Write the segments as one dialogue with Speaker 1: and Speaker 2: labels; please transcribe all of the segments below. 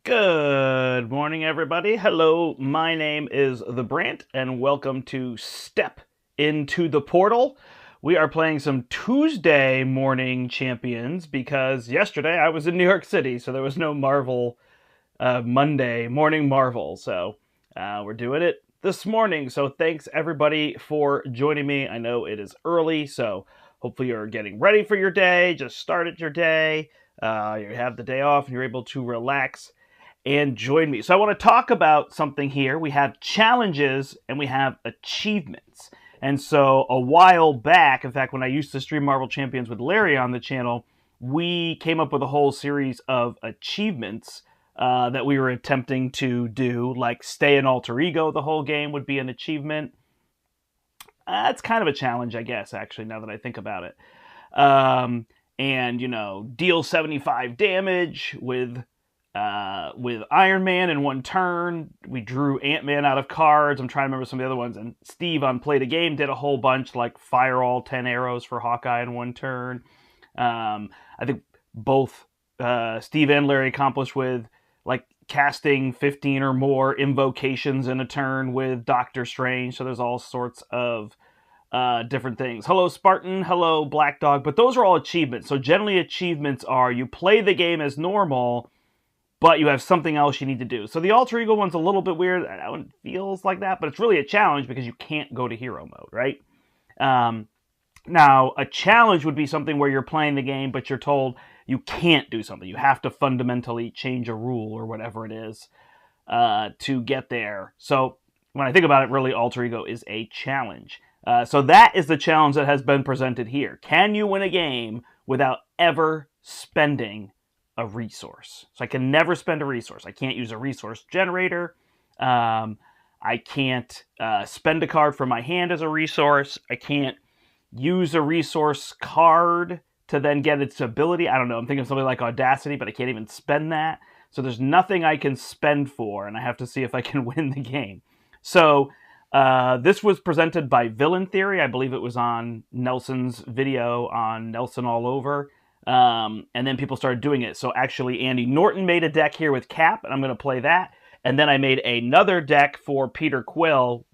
Speaker 1: Good morning, everybody. Hello, my name is the Brandt, and welcome to Step Into the Portal. We are playing some Tuesday morning champions because yesterday I was in New York City, so there was no Marvel Monday morning Marvel. So we're doing it this morning. So thanks everybody for joining me. I know it is early, so hopefully you're getting ready for your day. Just started your day. You have the day off and you're able to relax and join me. So I want to talk about something here. We have challenges and we have achievements. And so a while back, in fact, when I used to stream Marvel Champions with Larry on the channel, we came up with a whole series of achievements that we were attempting to do, like stay in alter ego the whole game would be an achievement. That's kind of a challenge, I guess, actually, now that I think about it. And, deal 75 damage with Iron Man in one turn. We drew Ant-Man out of cards. I'm trying to remember some of the other ones. And Steve on Play the Game did a whole bunch, like fire all 10 arrows for Hawkeye in one turn. I think both Steve and Larry accomplished with like casting 15 or more invocations in a turn with Doctor Strange. So there's all sorts of different things. Hello, Spartan. Hello, Black Dog. But those are all achievements. So generally achievements are you play the game as normal, but you have something else you need to do. So the alter ego one's a little bit weird. That one feels like that, but it's really a challenge because you can't go to hero mode, right? Now, a challenge would be something where you're playing the game, but you're told you can't do something. You have to fundamentally change a rule or whatever it is to get there. So when I think about it, really, alter ego is a challenge. So that is the challenge that has been presented here. Can you win a game without ever spending a resource? So I can never spend a resource. I can't use a resource generator. I can't spend a card from my hand as a resource. I can't use a resource card to then get its ability. I don't know. I'm thinking of something like Audacity, but I can't even spend that. So there's nothing I can spend for, and I have to see if I can win the game. So this was presented by Villain Theory. I believe it was on Nelson's video on Nelson All Over. And then people started doing it. So actually, Andy Norton made a deck here with Cap, and I'm going to play that. And then I made another deck for Peter Quill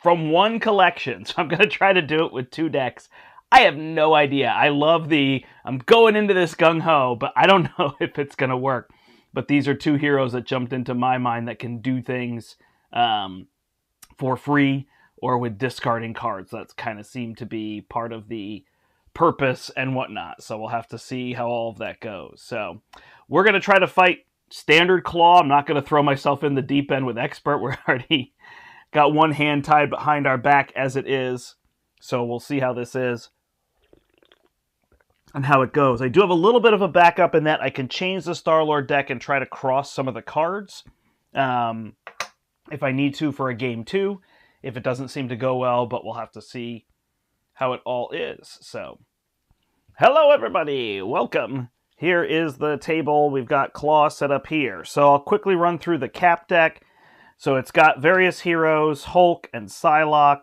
Speaker 1: from one collection. So I'm going to try to do it with two decks. I have no idea. I'm going into this gung-ho, but I don't know if it's going to work. But these are two heroes that jumped into my mind that can do things for free or with discarding cards. That's kind of seemed to be part of the purpose and whatnot. So we'll have to see how all of that goes. So we're going to try to fight standard claw. I'm not going to throw myself in the deep end with expert. We're already got one hand tied behind our back as it is. So we'll see how this is and how it goes. I do have a little bit of a backup in that I can change the Star-Lord deck and try to cross some of the cards if I need to for a game 2. If it doesn't seem to go well, but we'll have to see how it all is. So, hello everybody, welcome. Here is the table. We've got Claw set up here. So I'll quickly run through the Cap deck. So it's got various heroes, Hulk and Psylocke,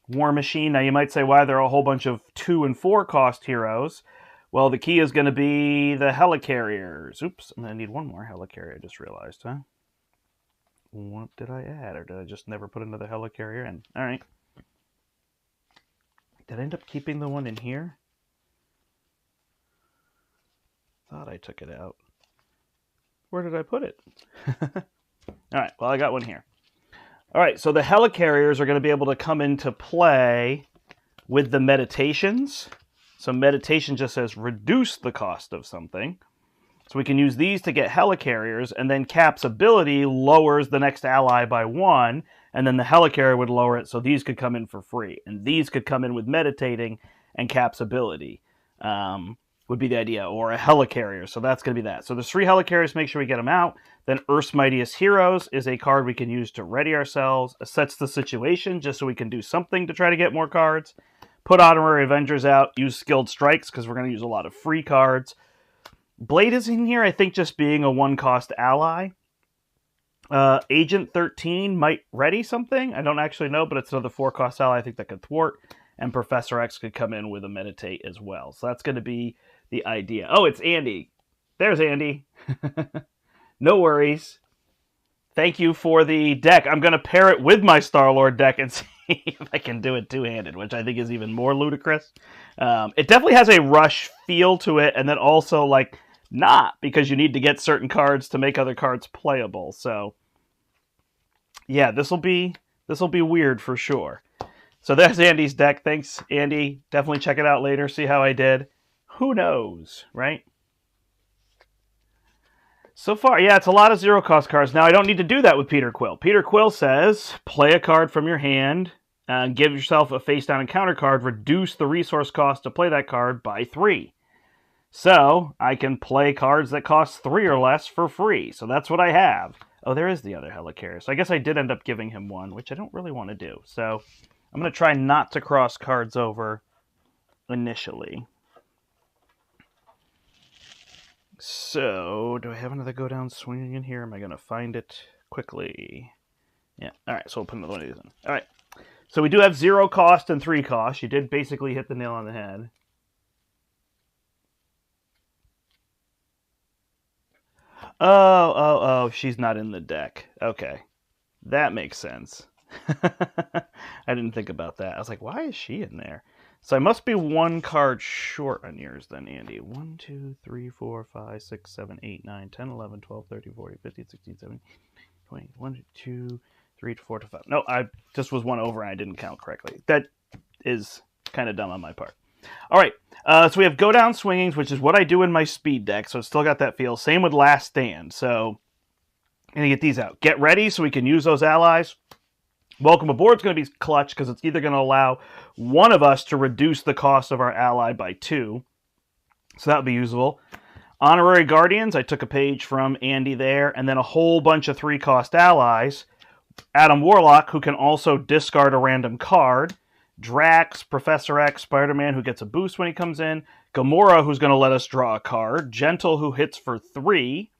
Speaker 1: War Machine. Now you might say, why there are a whole bunch of 2 and 4 cost heroes? Well, the key is going to be the Helicarriers. Oops, I'm going to need one more Helicarrier, I just realized, huh? What did I add, or did I just never put another Helicarrier in? All right. Did I end up keeping the one in here? Thought I took it out. Where did I put it? All right, well, I got one here. All right, so the Helicarriers are going to be able to come into play with the meditations. So meditation just says reduce the cost of something. So we can use these to get Helicarriers, and then Cap's ability lowers the next ally by 1, and then the Helicarrier would lower it, so these could come in for free. And these could come in with meditating and Cap's ability would be the idea, or a Helicarrier. So that's going to be that. So there's 3 Helicarriers, make sure we get them out. Then Earth's Mightiest Heroes is a card we can use to ready ourselves. Assess the situation, just so we can do something to try to get more cards. Put Honorary Avengers out, use Skilled Strikes, because we're going to use a lot of free cards. Blade is in here, I think, just being a 1-cost ally. Agent 13 might ready something. I don't actually know, but it's another 4-cost ally I think that could thwart. And Professor X could come in with a meditate as well. So that's going to be the idea. Oh, it's Andy. There's Andy. No worries. Thank you for the deck. I'm going to pair it with my Star-Lord deck and see if I can do it two-handed, which I think is even more ludicrous. It definitely has a rush feel to it, and then also, like, not, because you need to get certain cards to make other cards playable. So, yeah, this will be weird for sure. So there's Andy's deck. Thanks, Andy. Definitely check it out later, see how I did. Who knows, right? So far, yeah, it's a lot of zero-cost cards. Now, I don't need to do that with Peter Quill. Peter Quill says, play a card from your hand, give yourself a face-down encounter card, reduce the resource cost to play that card by 3. So, I can play cards that cost 3 or less for free. So that's what I have. Oh, there is the other Helicarrier. So I guess I did end up giving him one, which I don't really want to do. So, I'm going to try not to cross cards over initially. So, do I have another go down swinging in here? Am I going to find it quickly? Yeah. All right, so we'll put another one of these in. All right. So we do have 0 cost and 3 cost. You did basically hit the nail on the head. Oh, she's not in the deck. Okay. That makes sense. I didn't think about that. I was like, why is she in there? So I must be 1 card short on yours then, Andy. 1, 2, 3, 4, 5, 6, 7, 8, 9, 10, 11, 12, 13, 14, 15, 16, 17, 20, 1, 2, 3, 4, 5. No, I just was 1 over and I didn't count correctly. That is kind of dumb on my part. All right, so we have Go Down Swingings, which is what I do in my speed deck, so it's still got that feel. Same with Last Stand. So I'm going to get these out. Get ready so we can use those allies. Welcome Aboard is going to be clutch because it's either going to allow one of us to reduce the cost of our ally by 2. So that would be usable. Honorary Guardians, I took a page from Andy there, and then a whole bunch of 3-cost allies. Adam Warlock, who can also discard a random card. Drax, Professor X, Spider-Man, who gets a boost when he comes in. Gamora, who's going to let us draw a card. Gentle, who hits for 3.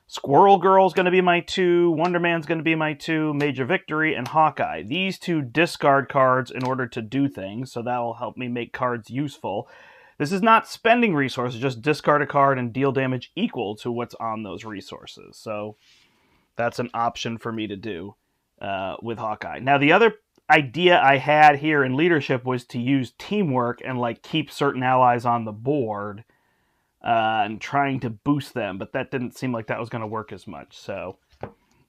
Speaker 1: Squirrel Girl's going to be my 2, Wonder Man's going to be my 2, Major Victory, and Hawkeye. These 2 discard cards in order to do things, so that will help me make cards useful. This is not spending resources, just discard a card and deal damage equal to what's on those resources. So that's an option for me to do with Hawkeye. Now, the other idea I had here in leadership was to use teamwork and like keep certain allies on the board. And trying to boost them, but that didn't seem like that was going to work as much, so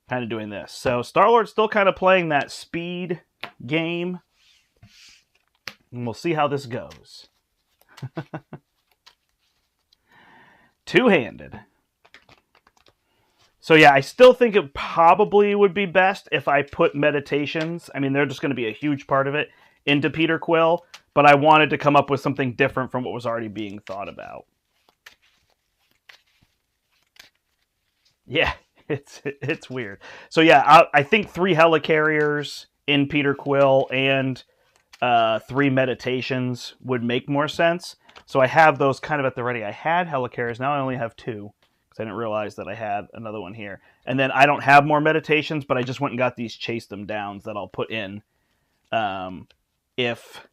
Speaker 1: kind of doing this. So Star-Lord's still kind of playing that speed game, and we'll see how this goes. Two-handed. So yeah, I still think it probably would be best if I put meditations, I mean, they're just going to be a huge part of it, into Peter Quill, but I wanted to come up with something different from what was already being thought about. Yeah, it's weird. So yeah, I think 3 helicarriers in Peter Quill and 3 meditations would make more sense. So I have those kind of at the ready. I had helicarriers, now I only have 2 because I didn't realize that I had another one here. And then I don't have more meditations, but I just went and got these chase them downs that I'll put in. If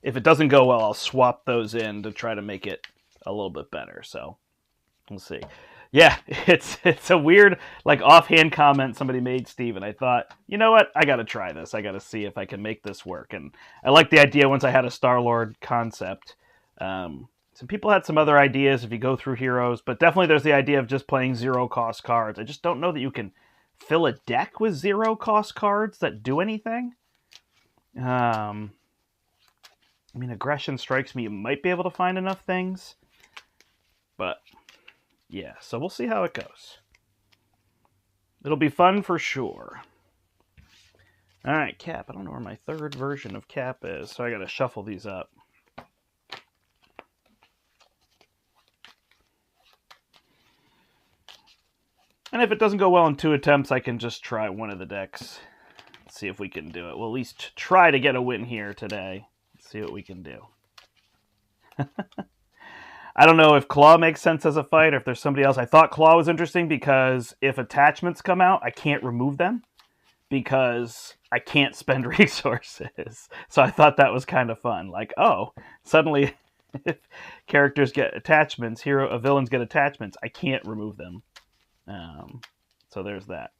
Speaker 1: it doesn't go well, I'll swap those in to try to make it a little bit better. So we'll see. Yeah, it's a weird, like, offhand comment somebody made, Steve, and I thought, you know what, I got to try this. I got to see if I can make this work. And I like the idea once I had a Star-Lord concept. Some people had some other ideas if you go through Heroes, but definitely there's the idea of just playing 0-cost cards. I just don't know that you can fill a deck with 0-cost cards that do anything. I mean, Aggression strikes me. You might be able to find enough things, but yeah, so we'll see how it goes. It'll be fun for sure. All right, Cap. I don't know where my 3rd version of Cap is, so I got to shuffle these up. And if it doesn't go well in 2 attempts, I can just try one of the decks. See if we can do it. We'll at least try to get a win here today. See what we can do. I don't know if Claw makes sense as a fight or if there's somebody else. I thought Claw was interesting because if attachments come out, I can't remove them because I can't spend resources. So I thought that was kind of fun. Like, oh, suddenly if characters get attachments, villains get attachments, I can't remove them. So there's that.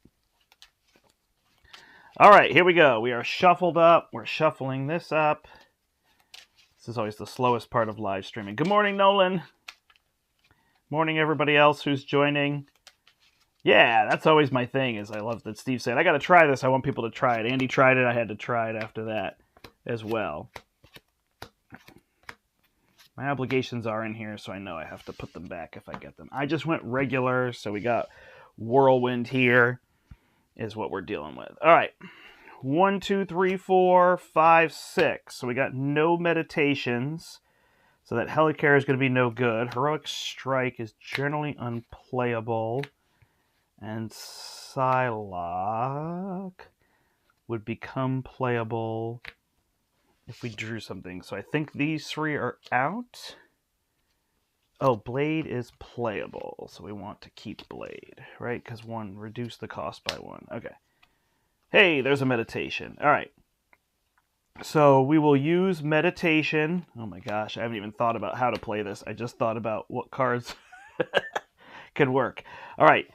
Speaker 1: All right, here we go. We are shuffled up. We're shuffling this up. This is always the slowest part of live streaming. Good morning, Nolan. Morning, everybody else who's joining. Yeah, that's always my thing, is I love that Steve said, I got to try this. I want people to try it. Andy tried it. I had to try it after that as well. My obligations are in here, so I know I have to put them back if I get them. I just went regular, so we got Whirlwind here is what we're dealing with. All right. 1, 2, 3, 4, 5, 6. So we got no meditations. So that Helicarrier is going to be no good. Heroic Strike is generally unplayable. And Psylocke would become playable if we drew something. So I think these 3 are out. Oh, Blade is playable. So we want to keep Blade, right? Because 1, reduce the cost by 1. Okay. Hey, there's a meditation. All right. So we will use meditation. Oh my gosh, I haven't even thought about how to play this. I just thought about what cards can work. All right.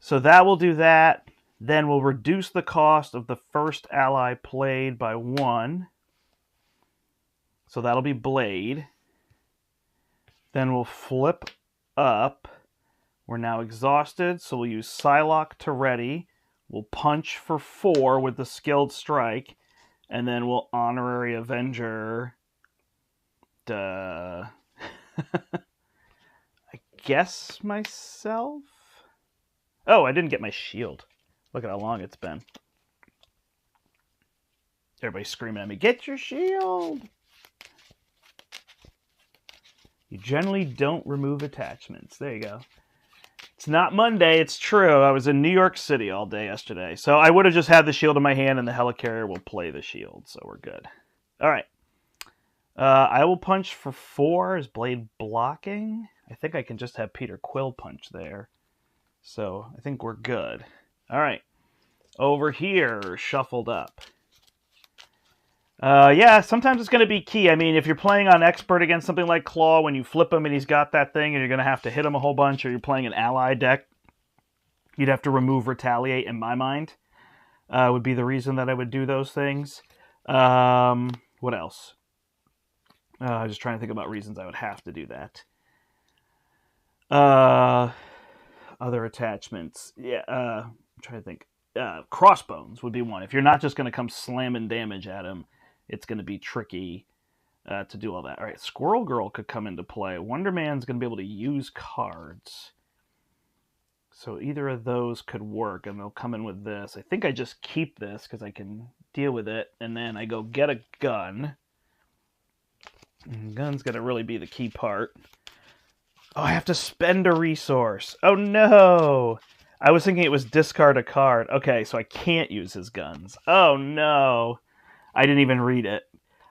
Speaker 1: So that will do that. Then we'll reduce the cost of the first ally played by 1. So that'll be Blade. Then we'll flip up. We're now exhausted, so we'll use Psylocke to ready. We'll punch for 4 with the Skilled Strike. And then we'll Honorary Avenger. I guess myself? Oh, I didn't get my shield. Look at how long it's been. Everybody's screaming at me, get your shield! You generally don't remove attachments. There you go. It's not Monday, it's true. I was in New York City all day yesterday. So I would have just had the shield in my hand and the Helicarrier will play the shield. So we're good. All right. I will punch for 4. Is Blade blocking? I think I can just have Peter Quill punch there. So I think we're good. All right. Over here, shuffled up. Yeah, sometimes it's going to be key. I mean, if you're playing on Expert against something like Claw, when you flip him and he's got that thing and you're going to have to hit him a whole bunch, or you're playing an ally deck, you'd have to remove Retaliate, in my mind. Would be the reason that I would do those things. What else? I'm just trying to think about reasons I would have to do that. Other attachments. Yeah, I'm trying to think. Crossbones would be one. If you're not just going to come slamming damage at him, it's going to be tricky to do all that. All right, Squirrel Girl could come into play. Wonder Man's going to be able to use cards. So either of those could work, and they'll come in with this. I think I just keep this because I can deal with it, and then I go get a gun. And gun's going to really be the key part. Oh, I have to spend a resource. Oh, no! I was thinking it was discard a card. Okay, so I can't use his guns. Oh, no! I didn't even read it.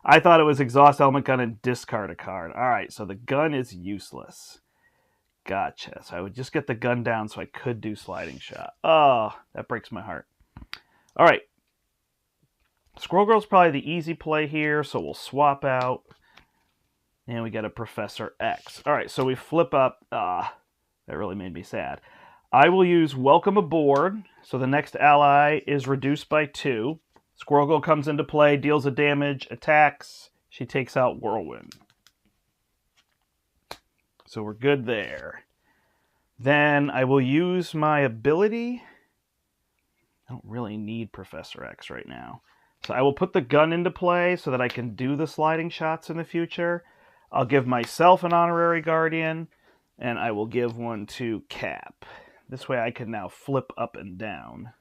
Speaker 1: I thought it was exhaust element gun and discard a card. All right, so the gun is useless. Gotcha. So I would just get the gun down so I could do sliding shot. Oh, that breaks my heart. All right. Squirrel Girl's probably the easy play here, so we'll swap out. And we get a Professor X. All right, so we flip up. That really made me sad. I will use Welcome Aboard. So the next ally is reduced by 2. Squirrel Girl comes into play, deals a damage, attacks. She takes out Whirlwind. So we're good there. Then I will use my ability. I don't really need Professor X right now. So I will put the gun into play so that I can do the sliding shots in the future. I'll give myself an Honorary Guardian, and I will give one to Cap. This way I can now flip up and down.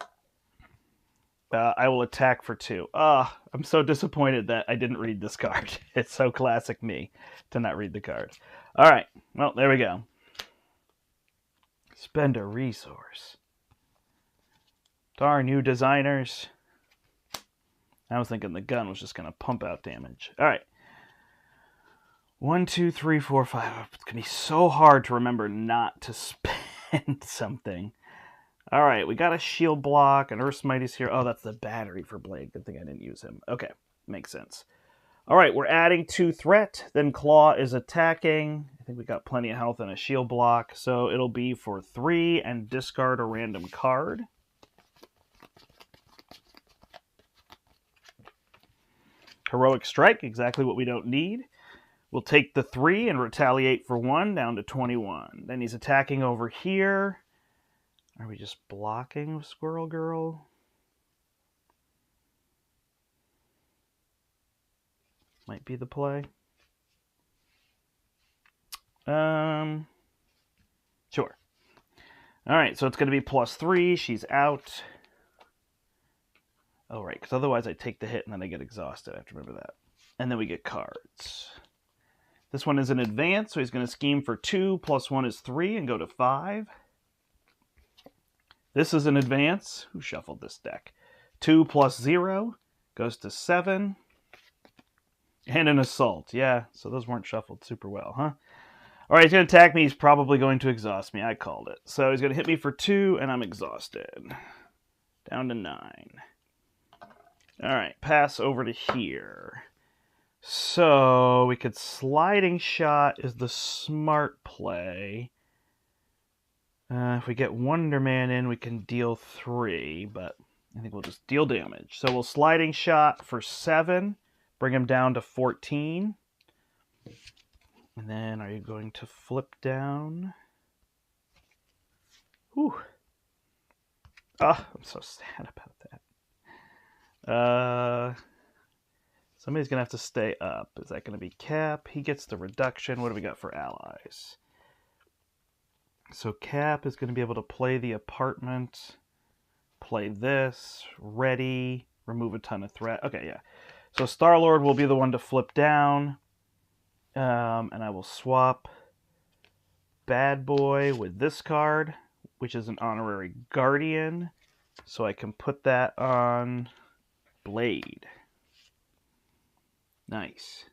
Speaker 1: I will attack for 2. I'm so disappointed that I didn't read this card. It's so classic me to not read the card. All right. Well, there we go. Spend a resource. Darn you, designers. I was thinking the gun was just going to pump out damage. All right. 1, 2, 3, 4, 5. It's going to be so hard to remember not to spend something. All right, we got a shield block, and Earth's Might is here. Oh, that's the battery for Blade. Good thing I didn't use him. Okay, makes sense. All right, we're adding 2 threat. Then Claw is attacking. I think we got plenty of health and a shield block. So it'll be for 3 and discard a random card. Heroic Strike, exactly what we don't need. We'll take the 3 and retaliate for 1 down to 21. Then he's attacking over here. Are we just blocking with Squirrel Girl? Might be the play. Sure. All right, so it's going to be +3. She's out. Oh, right, because otherwise I take the hit and then I get exhausted. I have to remember that. And then we get cards. This one is an advance, so he's going to scheme for 2. +1 is 3 and go to 5. This is an advance. Who shuffled this deck? 2 + 0 goes to 7. And an assault. Yeah, so those weren't shuffled super well, huh? All right, he's going to attack me. He's probably going to exhaust me. I called it. So he's going to hit me for 2, and I'm exhausted. Down to 9. All right, pass over to here. So we could sliding shot is the smart play. If we get Wonder Man in, we can deal 3, but I think we'll just deal damage. So we'll sliding shot for 7, bring him down to 14. And then are you going to flip down? Whew. Oh, I'm so sad about that. Somebody's going to have to stay up. Is that going to be Cap? He gets the reduction. What do we got for allies? So Cap is going to be able to play the apartment, play this, ready, remove a ton of threat. Okay, yeah. So Star-Lord will be the one to flip down. And I will swap Bad Boy with this card, which is an honorary guardian. So I can put that on Blade. Nice.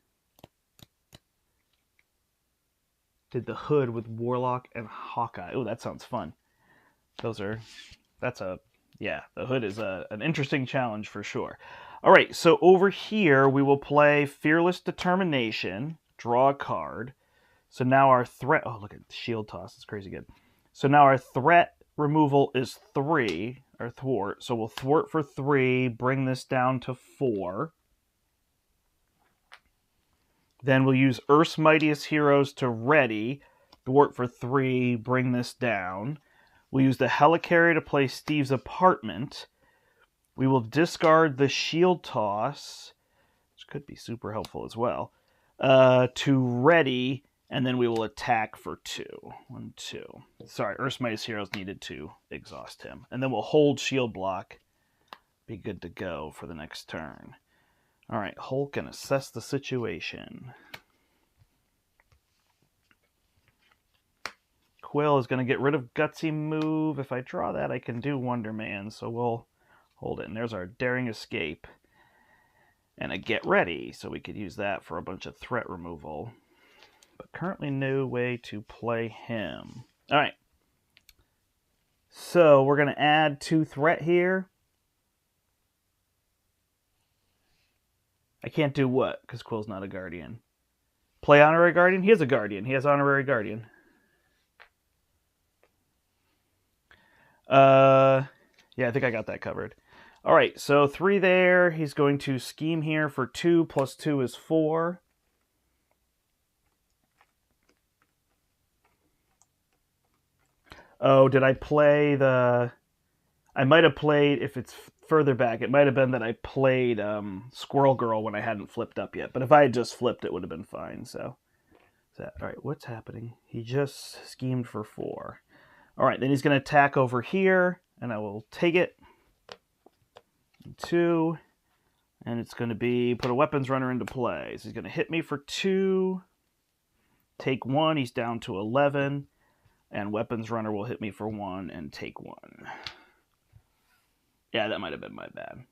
Speaker 1: Did the Hood with Warlock and Hawkeye. Oh, that sounds fun. The Hood is an interesting challenge for sure. All right, so over here we will play Fearless Determination, draw a card. So now our threat, oh, look at the shield toss, it's crazy good. So now our threat removal is 3, or thwart. So we'll thwart for 3, bring this down to 4. Then we'll use Earth's Mightiest Heroes to ready, thwart for 3, bring this down. We'll use the Helicarrier to play Steve's apartment. We will discard the shield toss, which could be super helpful as well, to ready, and then we will attack for 2. 1, 2. Sorry, Earth's Mightiest Heroes needed to exhaust him. And then we'll hold shield block. Be good to go for the next turn. All right, Hulk and assess the situation. Quill is going to get rid of Gutsy Move. If I draw that, I can do Wonder Man, so we'll hold it. And there's our Daring Escape. And a Get Ready, so we could use that for a bunch of threat removal. But currently no way to play him. All right. So we're going to add 2 threat here. I can't do what? Because Quill's not a guardian. Play honorary guardian? He is a guardian. He has honorary guardian. Yeah, I think I got that covered. All right, so 3 there. He's going to scheme here for 2 + 2 is 4. Oh, did I play the... I might have played, if it's further back, it might have been that I played Squirrel Girl when I hadn't flipped up yet. But if I had just flipped, it would have been fine. So, all right, what's happening? He just schemed for 4. All right, then he's going to attack over here, and I will take it. 2, and it's going to be put a weapons runner into play. So he's going to hit me for 2, take 1. He's down to 11, and weapons runner will hit me for 1 and take 1. Yeah, that might have been my bad.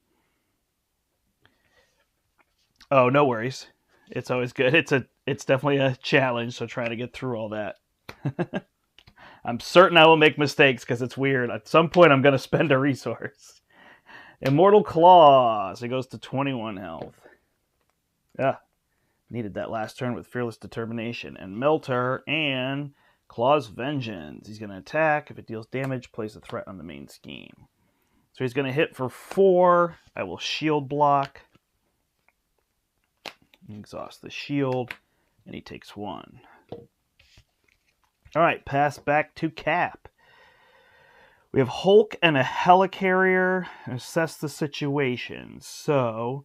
Speaker 1: Oh, no worries. It's always good. It's definitely a challenge, so try to get through all that. I'm certain I will make mistakes because it's weird. At some point, I'm going to spend a resource. Immortal Claws. It goes to 21 health. Yeah, Needed that last turn with Fearless Determination. And Melter and Claw's Vengeance. He's going to attack. If it deals damage, place a threat on the main scheme. So he's going to hit for 4. I will shield block. Exhaust the shield. And he takes 1. All right, pass back to Cap. We have Hulk and a Helicarrier. Assess the situation. So,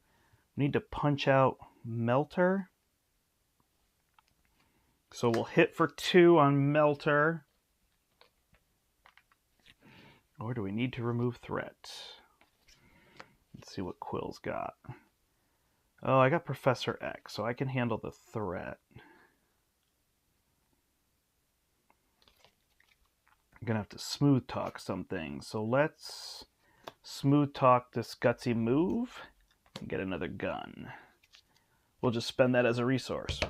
Speaker 1: we need to punch out Melter. So we'll hit for 2 on Melter. Or do we need to remove threat? Let's see what Quill's got. Oh, I got Professor X, so I can handle the threat. I'm going to have to smooth talk some things. So let's smooth talk this gutsy move and get another gun. We'll just spend that as a resource.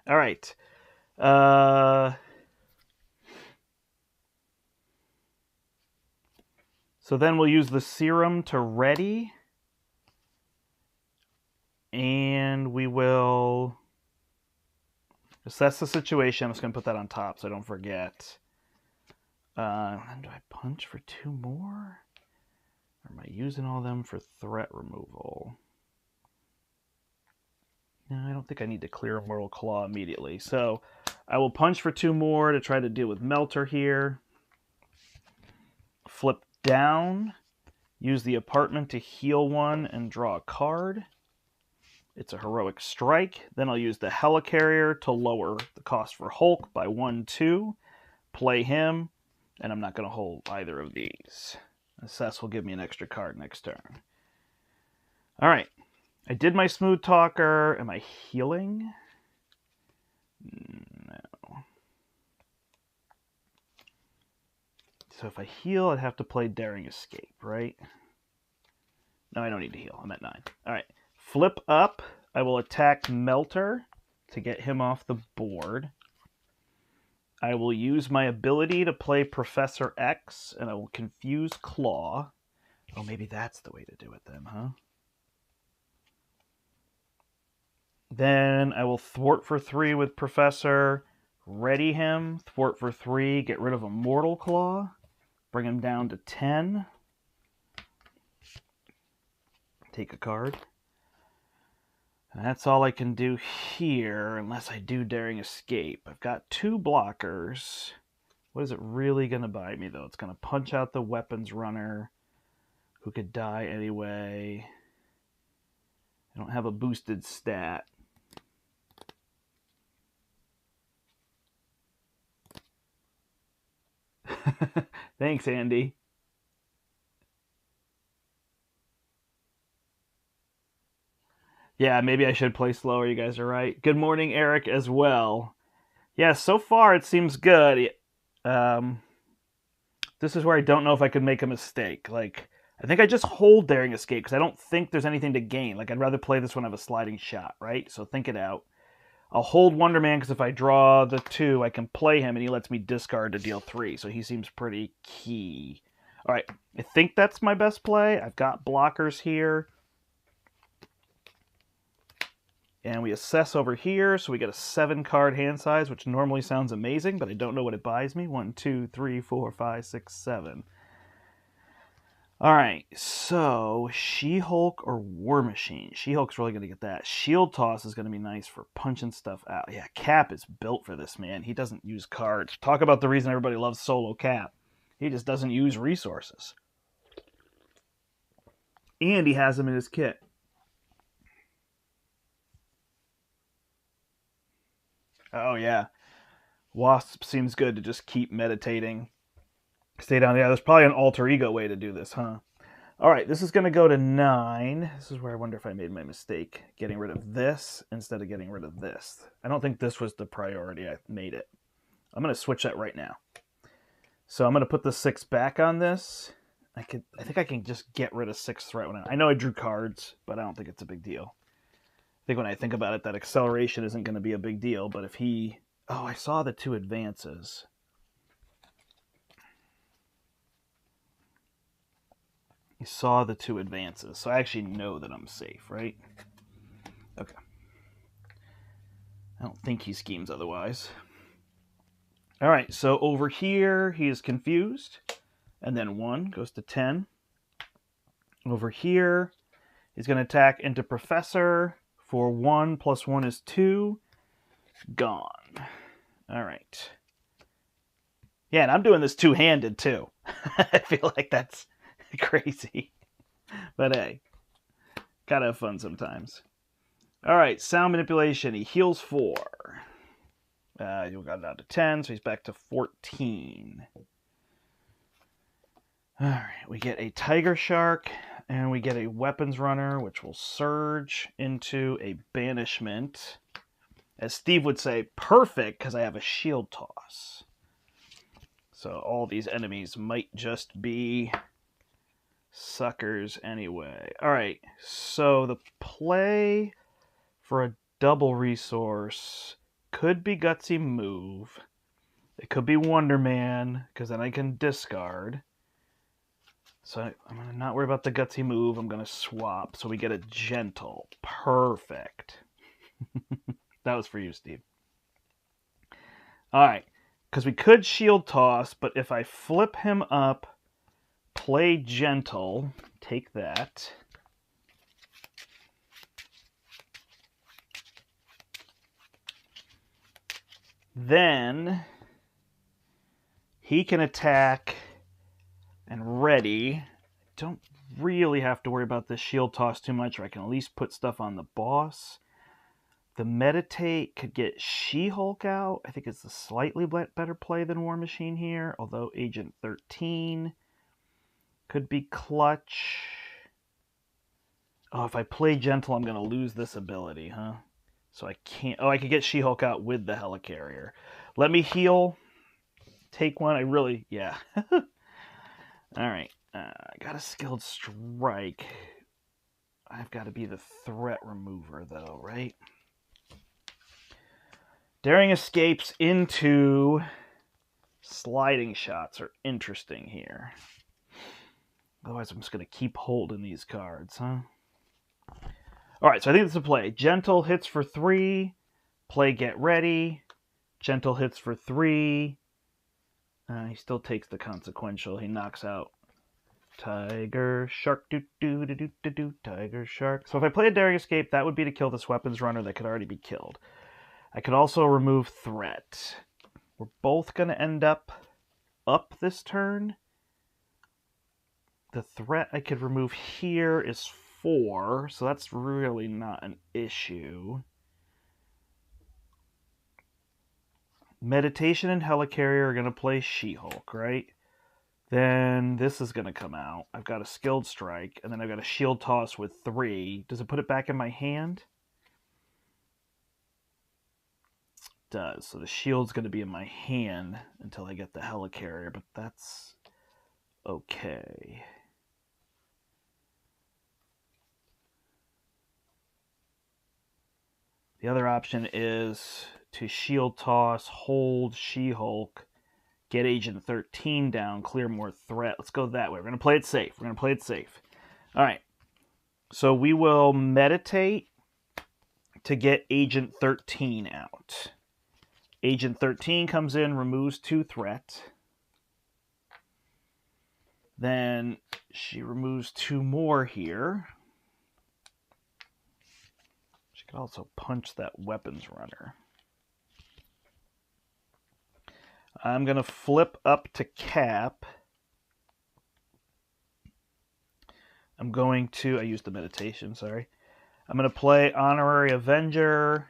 Speaker 1: All right. So then we'll use the serum to ready. And we will assess the situation. I'm just going to put that on top so I don't forget. Do I punch for 2 more? Or am I using all of them for threat removal? No, I don't think I need to clear Mortal Claw immediately. So I will punch for 2 more to try to deal with Melter here. Flip down. Use the apartment to heal 1 and draw a card. It's a heroic strike. Then I'll use the Helicarrier to lower the cost for Hulk by 1, 2. Play him. And I'm not going to hold either of these. Assess will give me an extra card next turn. All right. I did my Smooth Talker. Am I healing? No. So if I heal, I'd have to play Daring Escape, right? No, I don't need to heal. I'm at 9. All right. Flip up. I will attack Melter to get him off the board. I will use my ability to play Professor X, and I will confuse Claw. Oh, maybe that's the way to do it then, huh? Then I will thwart for 3 with Professor, ready him, thwart for 3, get rid of a Mortal Claw, bring him down to 10. Take a card. And that's all I can do here, unless I do Daring Escape. I've got 2 blockers. What is it really going to buy me, though? It's going to punch out the Weapons Runner, who could die anyway. I don't have a boosted stat. Thanks, Andy. Yeah, maybe I should play slower. You guys are right. Good morning, Eric, as well. Yeah, so far it seems good. This is where I don't know if I could make a mistake. Like, I think I just hold Daring Escape because I don't think there's anything to gain. Like, I'd rather play this one have a sliding shot, right? So think it out. I'll hold Wonder Man because if I draw the 2, I can play him and he lets me discard to deal 3. So he seems pretty key. All right, I think that's my best play. I've got blockers here. And we assess over here, so we get a 7-card hand size, which normally sounds amazing, but I don't know what it buys me. 1, 2, 3, 4, 5, 6, 7. All right, so She-Hulk or War Machine? She-Hulk's really going to get that. Shield Toss is going to be nice for punching stuff out. Yeah, Cap is built for this, man. He doesn't use cards. Talk about the reason everybody loves Solo Cap. He just doesn't use resources. And he has them in his kit. Oh, yeah. Wasp seems good to just keep meditating. Stay down. Yeah, there's probably an alter ego way to do this, huh? All right, this is going to go to 9. This is where I wonder if I made my mistake, getting rid of this instead of getting rid of this. I don't think this was the priority. I made it. I'm going to switch that right now. So I'm going to put the 6 back on this. I think I can just get rid of 6 threat. I know I drew cards, but I don't think it's a big deal. I think when I think about it, that acceleration isn't going to be a big deal, but if he... Oh, I saw the 2 advances. You saw the 2 advances, so I actually know that I'm safe, right? Okay. I don't think he schemes otherwise. All right, so over here, he is confused. And then 1 goes to 10. Over here, he's going to attack into Professor for 1 plus 1 is 2. Gone. All right. Yeah, and I'm doing this two-handed, too. I feel like that's crazy. But hey, gotta have fun sometimes. All right, sound manipulation. He heals 4. You got it down to 10, so he's back to 14. All right, we get a Tiger Shark, and we get a Weapons Runner, which will surge into a Banishment. As Steve would say, perfect, because I have a Shield Toss. So all these enemies might just be suckers anyway. All right, so the play for a double resource could be Gutsy Move. It could be Wonder Man, because then I can discard. So I'm going to not worry about the Gutsy Move. I'm going to swap. So we get a Gentle. Perfect. That was for you, Steve. All right, because we could Shield Toss, but if I flip him up, play Gentle, take that. Then he can attack and ready. Don't really have to worry about this Shield Toss too much, or I can at least put stuff on the boss. The Meditate could get She-Hulk out. I think it's a slightly better play than War Machine here, although Agent 13 could be clutch. Oh, if I play Gentle, I'm going to lose this ability, huh? So I can't... Oh, I could get She-Hulk out with the Helicarrier. Let me heal. Take one. I really... Yeah. All right. I got a Skilled Strike. I've got to be the threat remover, though, right? Daring Escapes into Sliding Shots are interesting here. Otherwise, I'm just going to keep holding these cards, huh? All right, so I think this is a play. Gentle hits for 3. Play Get Ready. Gentle hits for 3. He still takes the consequential. He knocks out Tiger Shark. Tiger Shark. So if I play a Daring Escape, that would be to kill this Weapons Runner that could already be killed. I could also remove Threat. We're both going to end up this turn. The threat I could remove here is 4, so that's really not an issue. Meditation and Helicarrier are going to play She-Hulk, right? Then this is going to come out. I've got a Skilled Strike, and then I've got a Shield Toss with 3. Does it put it back in my hand? It does. So the shield's going to be in my hand until I get the Helicarrier, but that's okay. The other option is to Shield Toss, hold She-Hulk, get Agent 13 down, clear more threat. Let's go that way. We're going to play it safe. All right. So we will Meditate to get Agent 13 out. Agent 13 comes in, removes 2 threat. Then she removes 2 more here. She could also punch that Weapons Runner. I'm going to flip up to Cap. I'm going to... I used the Meditation, sorry. I'm going to play Honorary Avenger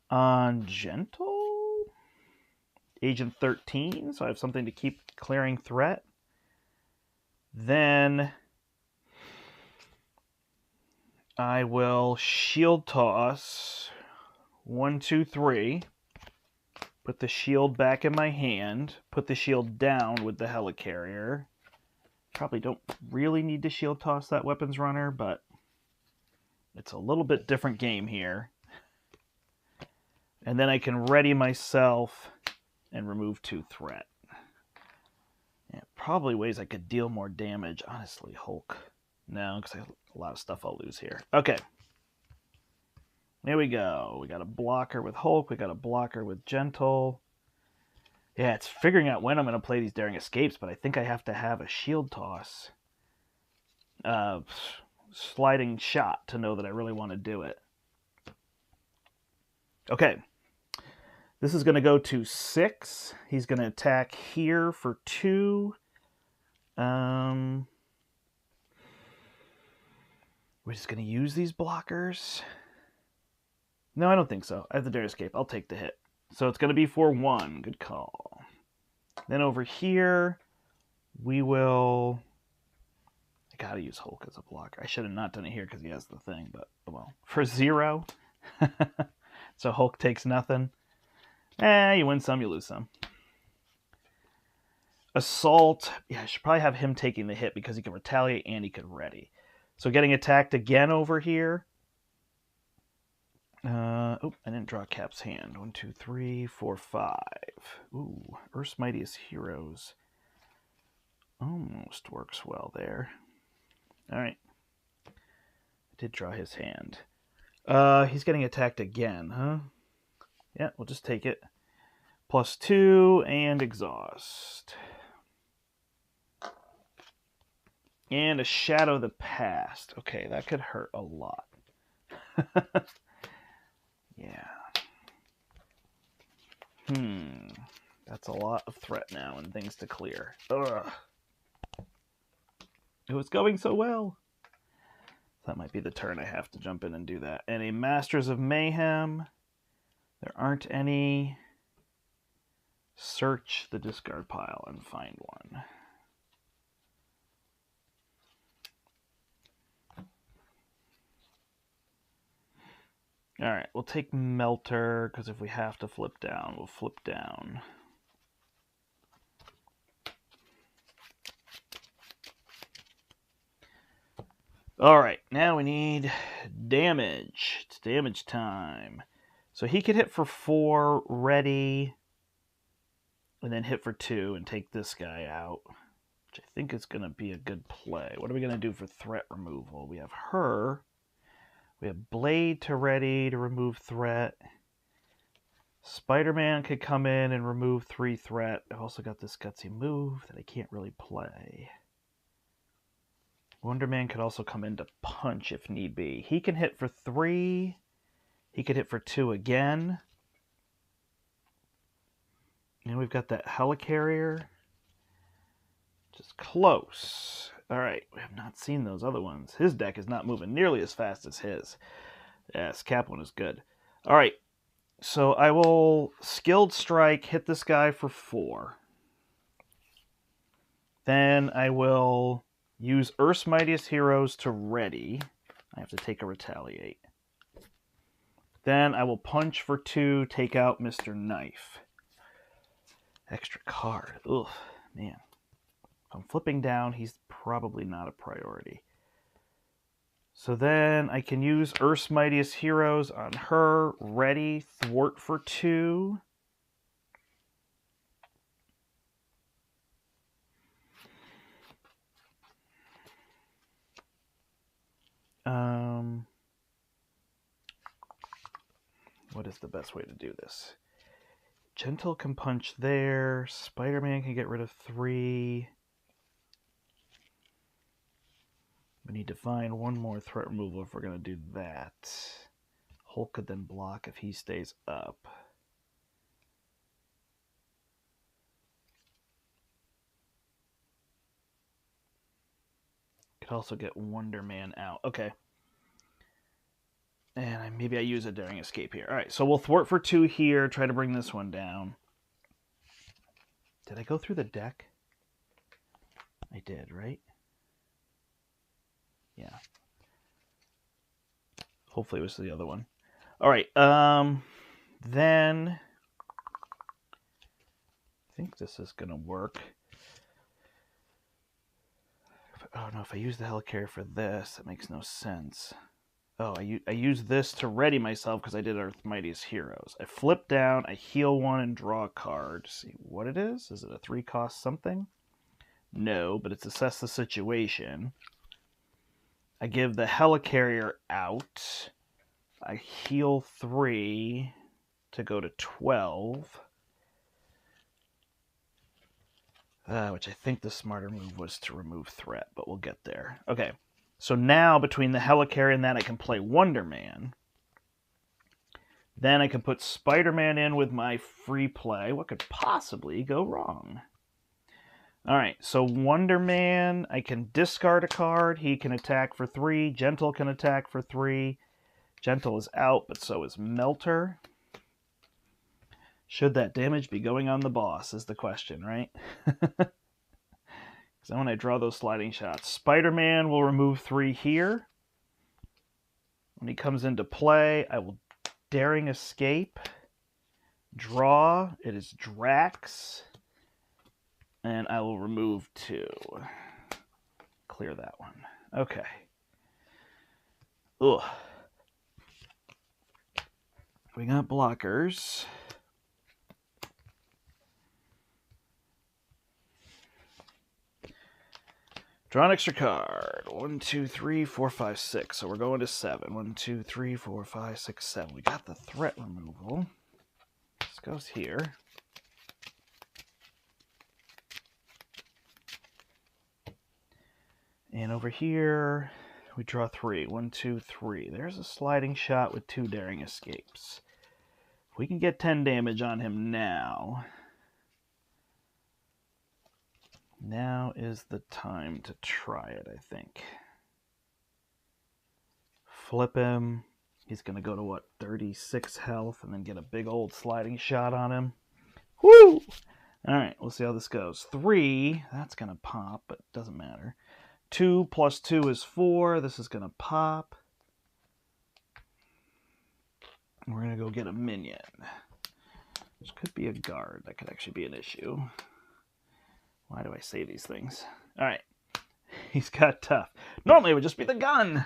Speaker 1: on Gentle. Agent 13, so I have something to keep clearing threat. Then I will Shield Toss 1, 2, 3. Put the shield back in my hand. Put the shield down with the Helicarrier. Probably don't really need to Shield Toss that Weapons Runner, but it's a little bit different game here. And then I can ready myself and remove 2 threat. Yeah, probably ways I could deal more damage. Honestly, Hulk. No, because I have a lot of stuff I'll lose here. Okay. There we go. We got a blocker with Hulk. We got a blocker with Gentle. Yeah, it's figuring out when I'm going to play these Daring Escapes, but I think I have to have a shield toss. Sliding shot to know that I really want to do it. Okay. This is going to go to 6. He's going to attack here for 2. We're just going to use these blockers. No, I don't think so. I have the Dare Escape. I'll take the hit. So it's going to be for 1. Good call. Then over here, we will... I got to use Hulk as a blocker. I should have not done it here because he has the thing, but well. For 0. So Hulk takes nothing. You win some, you lose some. Assault. Yeah, I should probably have him taking the hit because he can retaliate and he could ready. So getting attacked again over here. Oh, I didn't draw Cap's hand. 1, 2, 3, 4, 5. Ooh, Earth's Mightiest Heroes. Almost works well there. All right. I did draw his hand. He's getting attacked again, huh? Yeah, we'll just take it. +2 and exhaust. And a Shadow of the Past. Okay, that could hurt a lot. Yeah. That's a lot of threat now and things to clear. Ugh. It was going so well. That might be the turn I have to jump in and do that. And a Masters of Mayhem. There aren't any. Search the discard pile and find one. All right, we'll take Melter, because if we have to flip down, we'll flip down. All right, now we need damage. It's damage time. So he could hit for 4, ready, and then hit for 2 and take this guy out, which I think is going to be a good play. What are we going to do for threat removal? We have her. We have Blade to ready to remove threat. Spider-Man could come in and remove 3 threat. I've also got this gutsy move that I can't really play. Wonder Man could also come in to punch if need be. He can hit for 3. He could hit for 2 again. And we've got that Helicarrier. Just close. All right, we have not seen those other ones. His deck is not moving nearly as fast as his. Yes, Cap one is good. All right, so I will Skilled Strike, hit this guy for 4. Then I will use Earth's Mightiest Heroes to ready. I have to take a Retaliate. Then I will punch for 2, take out Mr. Knife. Extra card. Ugh, man. If I'm flipping down, he's probably not a priority. So then I can use Earth's Mightiest Heroes on her. Ready, thwart for 2. What is the best way to do this? Gentle can punch there. Spider-Man can get rid of 3. We need to find one more threat removal if we're going to do that. Hulk could then block if he stays up. Could also get Wonder Man out. Okay. And maybe I use a Daring Escape here. All right, so we'll thwart for 2 here. Try to bring this one down. Did I go through the deck? I did, right? Yeah. Hopefully it was the other one. All right, then I think this is going to work. Oh, no, if I use the Helicarrier for this, that makes no sense. Oh, I use this to ready myself because I did Earth's Mightiest Heroes. I flip down, I heal 1, and draw a card. See what it is? Is it a 3-cost something? No, but it's assess the situation. I give the Helicarrier out. I heal 3 to go to 12. Which I think the smarter move was to remove threat, but we'll get there. Okay, so now between the Helicarrier and that, I can play Wonder Man. Then I can put Spider-Man in with my free play. What could possibly go wrong? All right, so Wonder Man, I can discard a card. He can attack for 3. Gentle can attack for 3. Gentle is out, but so is Melter. Should that damage be going on the boss is the question, right? Because when I draw those sliding shots, Spider-Man will remove 3 here. When he comes into play, I will Daring Escape. Draw. It is Drax. And I will remove 2. Clear that one. Okay. Ugh. We got blockers. Draw an extra card. 1, 2, 3, 4, 5, 6. So we're going to 7. 1, 2, 3, 4, 5, 6, 7. We got the threat removal. This goes here. And over here, we draw 3. 1, 2, 3. There's a sliding shot with 2 Daring Escapes. If we can get 10 damage on him now... Now is the time to try it, I think. Flip him. He's going to go to, what, 36 health and then get a big old sliding shot on him. Woo! All right, we'll see how this goes. 3, that's going to pop, but it doesn't matter. 2 plus 2 is 4. This is going to pop. And we're going to go get a minion. This could be a guard. That could actually be an issue. Why do I say these things? All right. He's got tough. Normally it would just be the gun.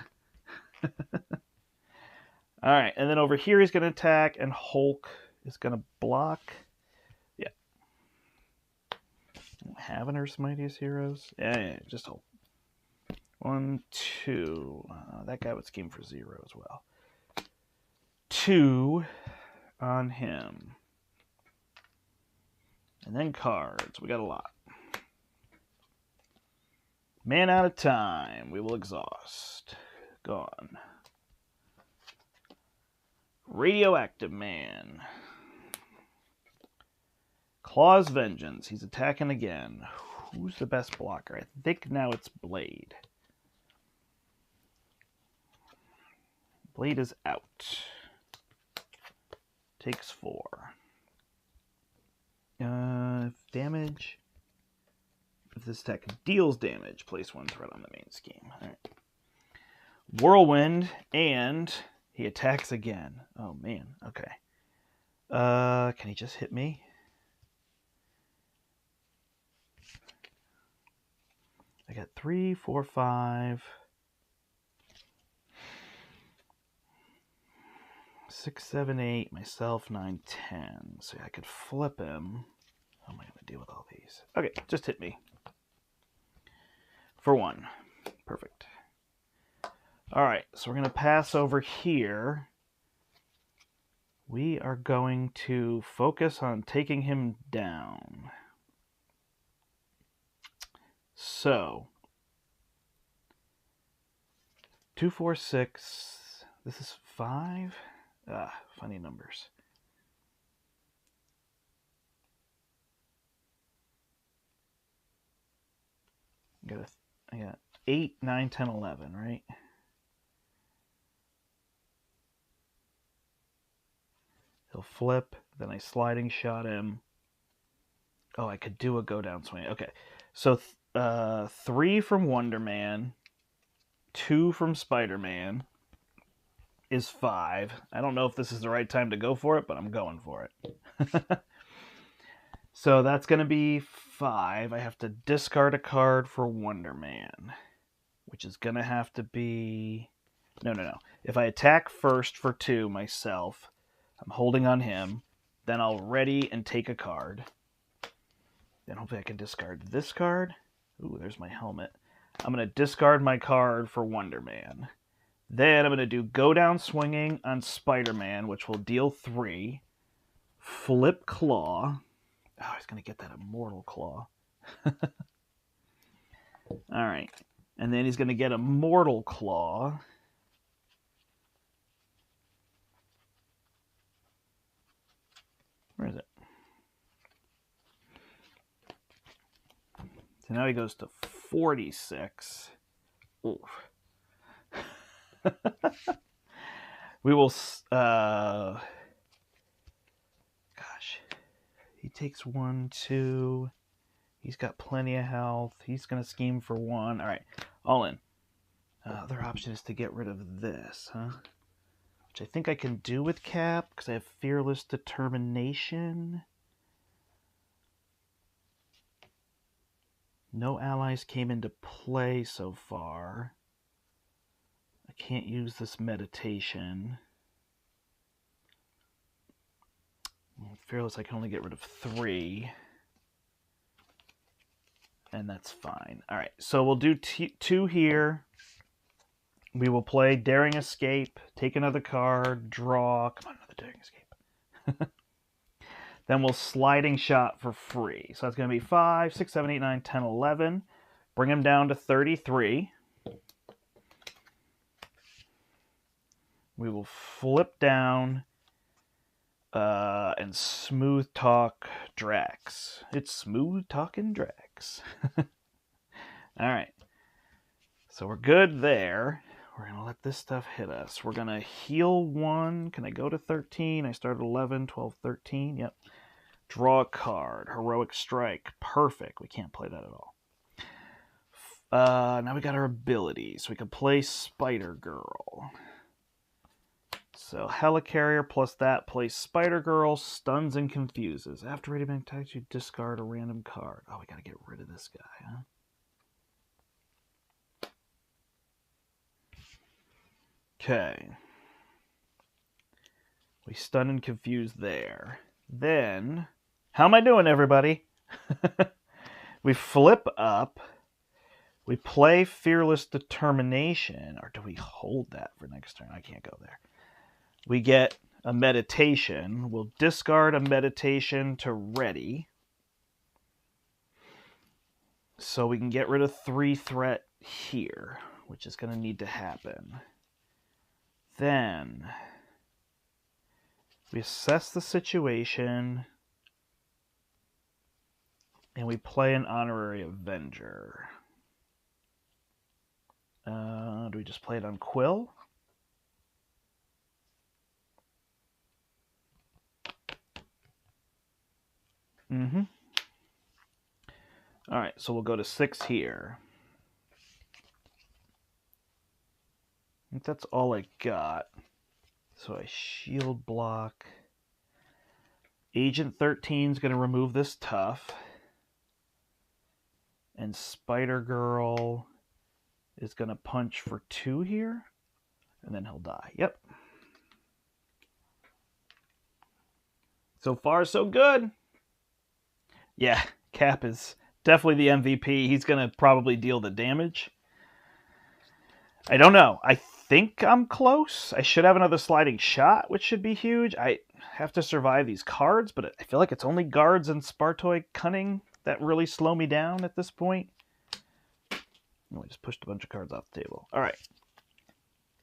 Speaker 1: All right. And then over here he's going to attack, and Hulk is going to block. Yeah. Have an Earth's Mightiest Heroes? Yeah, just Hulk. 1, 2. That guy would scheme for 0 as well. 2 on him. And then cards. We got a lot. Man out of time. We will exhaust. Gone. Radioactive Man. Claw's Vengeance. He's attacking again. Who's the best blocker? I think now it's Blade. Blade is out. Takes 4. Damage. If this attack deals damage, place 1 threat on the main scheme. All right. Whirlwind, and he attacks again. Oh, man. Okay. Can he just hit me? I got 3, 4, 5, 6, 7, 8, myself, 9, 10. So I could flip him. How am I going to deal with all these? Okay, just hit me. For 1. Perfect. All right, so we're going to pass over here. We are going to focus on taking him down. So, 2, 4, 6. This is 5. Funny numbers. I got 8, 9, 10, 11, right? He'll flip, then I sliding shot him. Oh, I could do a go down swing. Okay, so 3 from Wonder Man, 2 from Spider-Man is 5. I don't know if this is the right time to go for it, but I'm going for it. So that's going to be 5. I have to discard a card for Wonder Man, which is going to have to be... No. If I attack first for 2 myself, I'm holding on him, then I'll ready and take a card. Then hopefully I can discard this card. Ooh, there's my helmet. I'm going to discard my card for Wonder Man. Then I'm going to do Go Down Swinging on Spider-Man, which will deal 3. Flip Claw. Oh, he's going to get that Immortal Claw. All right. And then he's going to get a Mortal Claw. Where is it? So now he goes to 46. Ooh. We will... gosh. He takes 1, 2... He's got plenty of health. He's going to scheme for 1. All right, all in. Other option is to get rid of this, huh? Which I think I can do with Cap, because I have Fearless Determination. No allies came into play so far. I can't use this meditation. Fearless, I can only get rid of 3. And that's fine. All right, so we'll do 2 here. We will play Daring Escape, take another card, draw. Come on, another Daring Escape. Then we'll Sliding Shot for free. So that's going to be 5, 6, 7, 8, 9, 10, 11. Bring him down to 33. We will flip down and Smooth Talk Drax. It's Smooth Talking Drax. All right. So we're good there. We're going to let this stuff hit us. We're going to heal 1. Can I go to 13? I started 11, 12, 13. Yep. Draw a card. Heroic Strike. Perfect. We can't play that at all. Now we got our abilities. We can play Spider-Girl. So Helicarrier plus that plays Spider-Girl, stuns and confuses. After Radiant attacks, you discard a random card. Oh, we got to get rid of this guy, huh? Okay. We stun and confuse there. Then, how am I doing, everybody? We flip up. We play Fearless Determination. Or do we hold that for next turn? I can't go there. We get a meditation. We'll discard a meditation to ready. So we can get rid of 3 threat here, which is going to need to happen. Then we assess the situation and we play an Honorary Avenger. Do we just play it on Quill? Mm-hmm. All right, so we'll go to 6 here. I think that's all I got. So I shield block. Agent 13 is going to remove this tough. And Spider-Girl is going to punch for 2 here. And then he'll die. Yep. So far, so good. Yeah, Cap is definitely the MVP. He's going to probably deal the damage. I don't know. I think I'm close. I should have another Sliding Shot, which should be huge. I have to survive these cards, but I feel like it's only guards and Spartoid Cunning that really slow me down at this point. Oh, I just pushed a bunch of cards off the table. All right.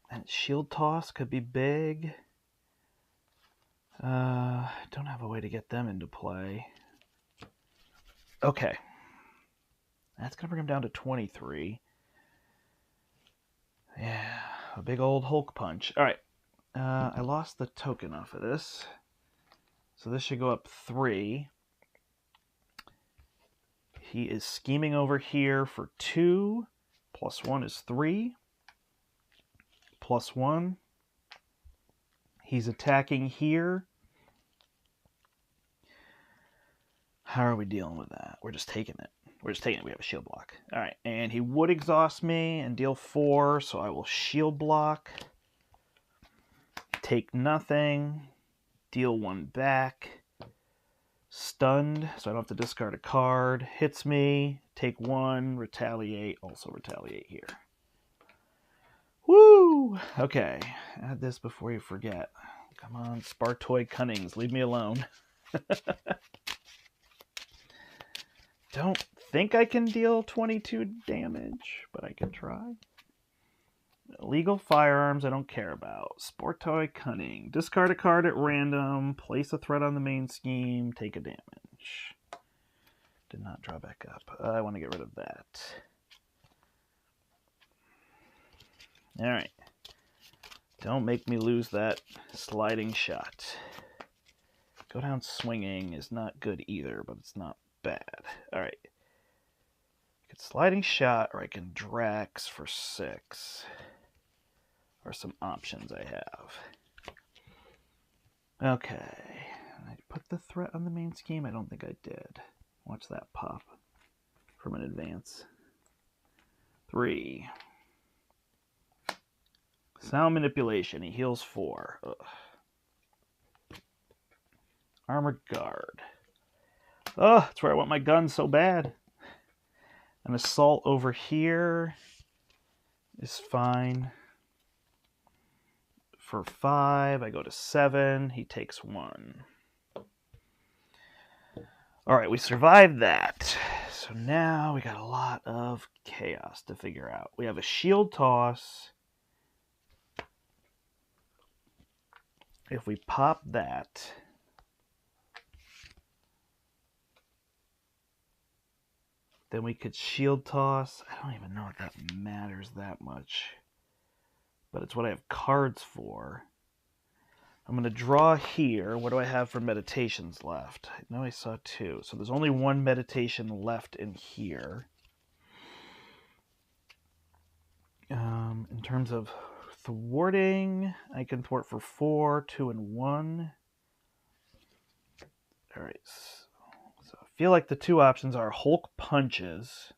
Speaker 1: And Shield Toss could be big. I don't have a way to get them into play. Okay. That's going to bring him down to 23. Yeah, a big old Hulk punch. All right. I lost the token off of this. So this should go up 3. He is scheming over here for 2. Plus 1 is 3. Plus 1. He's attacking here. How are we dealing with that? We're just taking it. We're just taking it. We have a shield block. All right. And he would exhaust me and deal 4. So I will shield block. Take nothing. Deal 1 back. Stunned. So I don't have to discard a card. Hits me. Take 1. Retaliate. Also retaliate here. Woo! Okay, add this before you forget. Come on, Spartoy Cunnings, leave me alone. Don't think I can deal 22 damage, but I can try. Illegal firearms I don't care about. Sportoy Cunning. Discard a card at random. Place a threat on the main scheme. Take a damage. Did not draw back up. I want to get rid of that. Alright. Don't make me lose that sliding shot. Go down swinging is not good either, but it's not bad. Alright. I could sliding shot, or I can Drax for 6. Are some options I have. Okay. I put the threat on the main scheme? I don't think I did. Watch that pop from an advance. 3. Sound manipulation. He heals 4. Ugh. Armored guard. Oh, that's where I want my gun so bad. An assault over here is fine. For 5, I go to 7. He takes 1. Alright, we survived that. So now we got a lot of chaos to figure out. We have a shield toss. If we pop that, then we could shield toss. I don't even know if that matters that much, but it's what I have cards for. I'm going to draw here. What do I have for meditations left? I know I saw 2. So there's only 1 meditation left in here. In terms of thwarting, I can thwart for 4, 2, and 1. All right. So I feel like the 2 options are Hulk punches.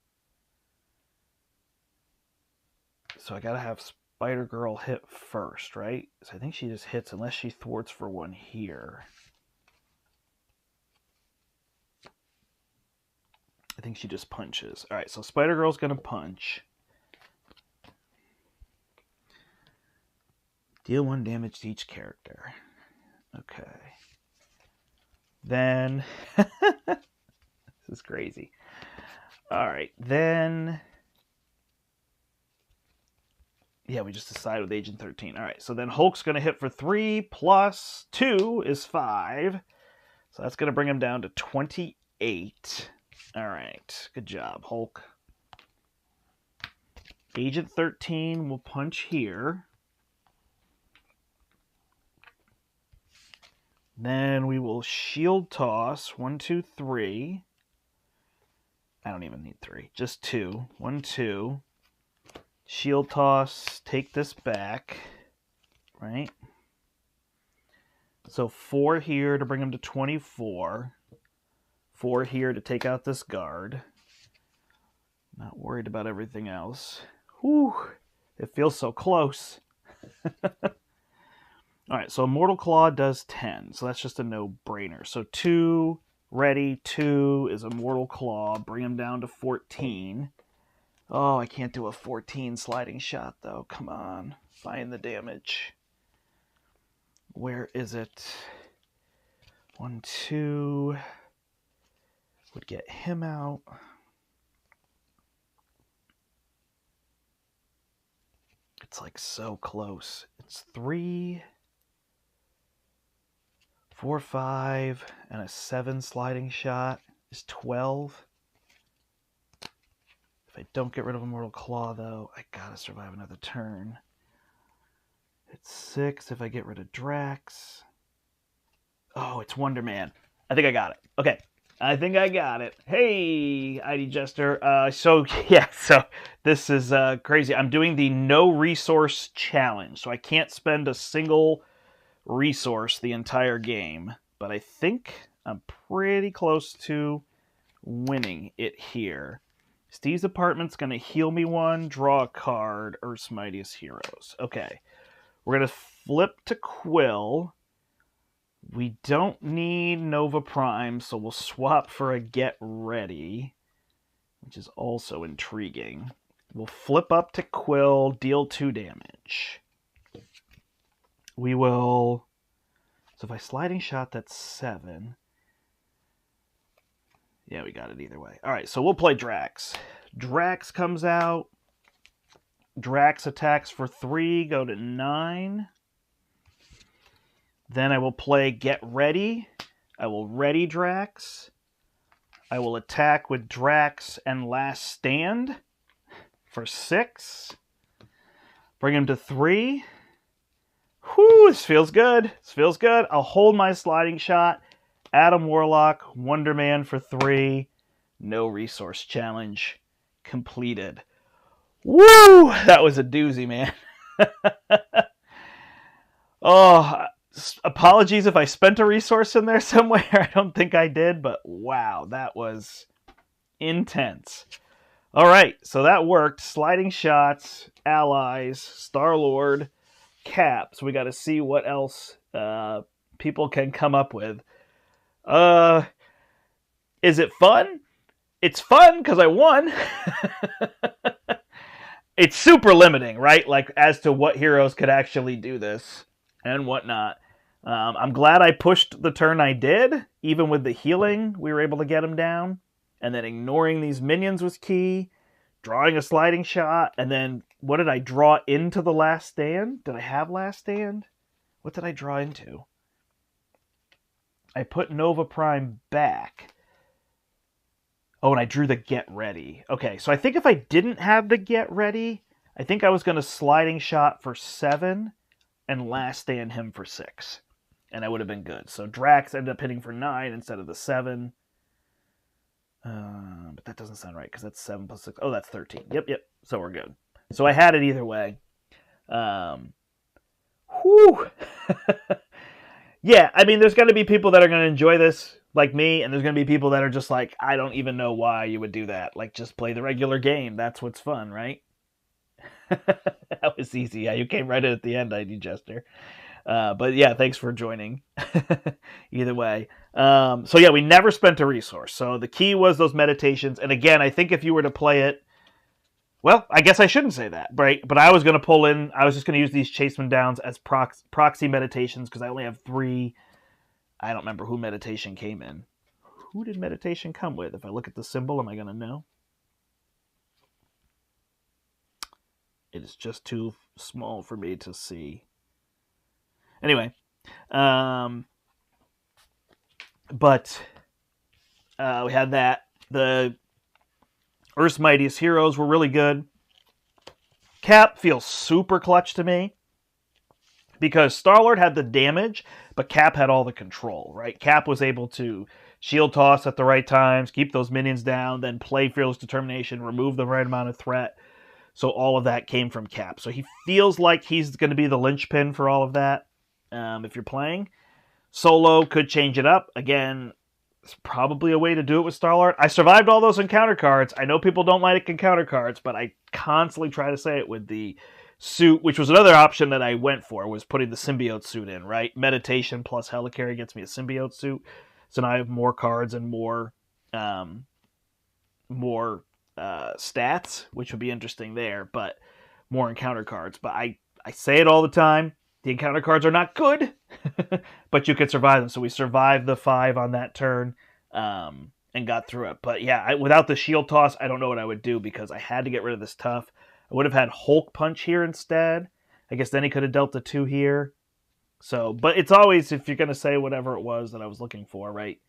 Speaker 1: So I got to have Spider-Girl hit first, right? So I think she just hits unless she thwarts for 1 here. I think she just punches. All right, so Spider-Girl's going to punch. Deal 1 damage to each character. Okay. Then... this is crazy. All right, then... yeah, we just decided with Agent 13. All right, so then Hulk's going to hit for 3 plus 2 is 5. So that's going to bring him down to 28. All right, good job, Hulk. Agent 13 will punch here. Then we will shield toss. 1, 2, 3. I don't even need 3. Just 2. 1, 2. Shield toss. Take this back. Right? So 4 here to bring him to 24. 4 here to take out this guard. Not worried about everything else. Whew. It feels so close. Alright, so Immortal Claw does 10, so that's just a no-brainer. So 2, ready, 2 is Immortal Claw, bring him down to 14. Oh, I can't do a 14 sliding shot, though. Come on, find the damage. Where is it? 1, 2 would get him out. It's like so close. It's 3... 4, 5, and a 7 sliding shot is 12. If I don't get rid of Immortal Claw, though, I gotta survive another turn. It's 6 if I get rid of Drax. Oh, it's Wonder Man. I think I got it. Okay, I think I got it. Hey, ID Jester. So this is crazy. I'm doing the no resource challenge, so I can't spend a single resource the entire game, but I think I'm pretty close to winning it here. Steve's Apartment's going to heal me 1, draw a card, Earth's Mightiest Heroes. Okay, we're going to flip to Quill. We don't need Nova Prime, so we'll swap for a Get Ready, which is also intriguing. We'll flip up to Quill, deal 2 damage. We will... So if I sliding shot, that's 7. Yeah, we got it either way. All right, so we'll play Drax. Drax comes out. Drax attacks for 3, go to 9. Then I will play Get Ready. I will ready Drax. I will attack with Drax and Last Stand for 6. Bring him to 3. Whew, this feels good. This feels good. I'll hold my sliding shot. Adam Warlock, Wonder Man for 3. No resource challenge completed. Woo! That was a doozy, man. Oh, apologies if I spent a resource in there somewhere. I don't think I did, but wow, that was intense. All right, so that worked. Sliding shots, allies, Star-Lord, Cap. So we got to see what else people can come up with. Is it fun? It's fun because I won. It's super limiting, right? Like, as to what heroes could actually do this and whatnot. I'm glad I pushed the turn I did. Even with the healing, we were able to get him down. And then ignoring these minions was key. Drawing a sliding shot. And then, what did I draw into the Last Stand? Did I have Last Stand? What did I draw into? I put Nova Prime back. Oh, and I drew the Get Ready. Okay, so I think if I didn't have the Get Ready, I think I was going to sliding shot for 7 and Last Stand him for 6. And I would have been good. So Drax ended up hitting for 9 instead of the 7. But that doesn't sound right because that's 7 plus 6. Oh, that's 13. Yep. So we're good. So I had it either way. Whew. Yeah, I mean, there's going to be people that are going to enjoy this, like me, and there's going to be people that are just like, I don't even know why you would do that. Like, just play the regular game. That's what's fun, right? That was easy. Yeah, you came right in at the end, ID Jester. But yeah, thanks for joining. Either way. So yeah, we never spent a resource. So the key was those meditations. And again, I think if you were to play it, well, I guess I shouldn't say that, right? But I was going to pull in, I was just going to use these Chaseman Downs as proxy meditations because I only have 3. I don't remember who meditation came in. Who did meditation come with? If I look at the symbol, am I going to know? It is just too small for me to see. Anyway, but we had that. The Earth's Mightiest Heroes were really good. Cap feels super clutch to me because Star-Lord had the damage, but Cap had all the control, right? Cap was able to shield toss at the right times, keep those minions down, then play Fearless Determination, remove the right amount of threat. So all of that came from Cap. So he feels like he's going to be the linchpin for all of that if you're playing. Solo could change it up. Again, it's probably a way to do it with Star-Lord. I survived all those encounter cards. I know people don't like encounter cards, but I constantly try to say it with the suit, which was another option that I went for, was putting the symbiote suit in, right? Meditation plus Helicarry gets me a symbiote suit. So now I have more cards and more stats, which would be interesting there, but more encounter cards. But I say it all the time. The encounter cards are not good, but you can survive them. So we survived the 5 on that turn and got through it. But yeah, without the shield toss, I don't know what I would do because I had to get rid of this tough. I would have had Hulk Punch here instead. I guess then he could have dealt the 2 here. So, but it's always, if you're going to say whatever it was that I was looking for, right,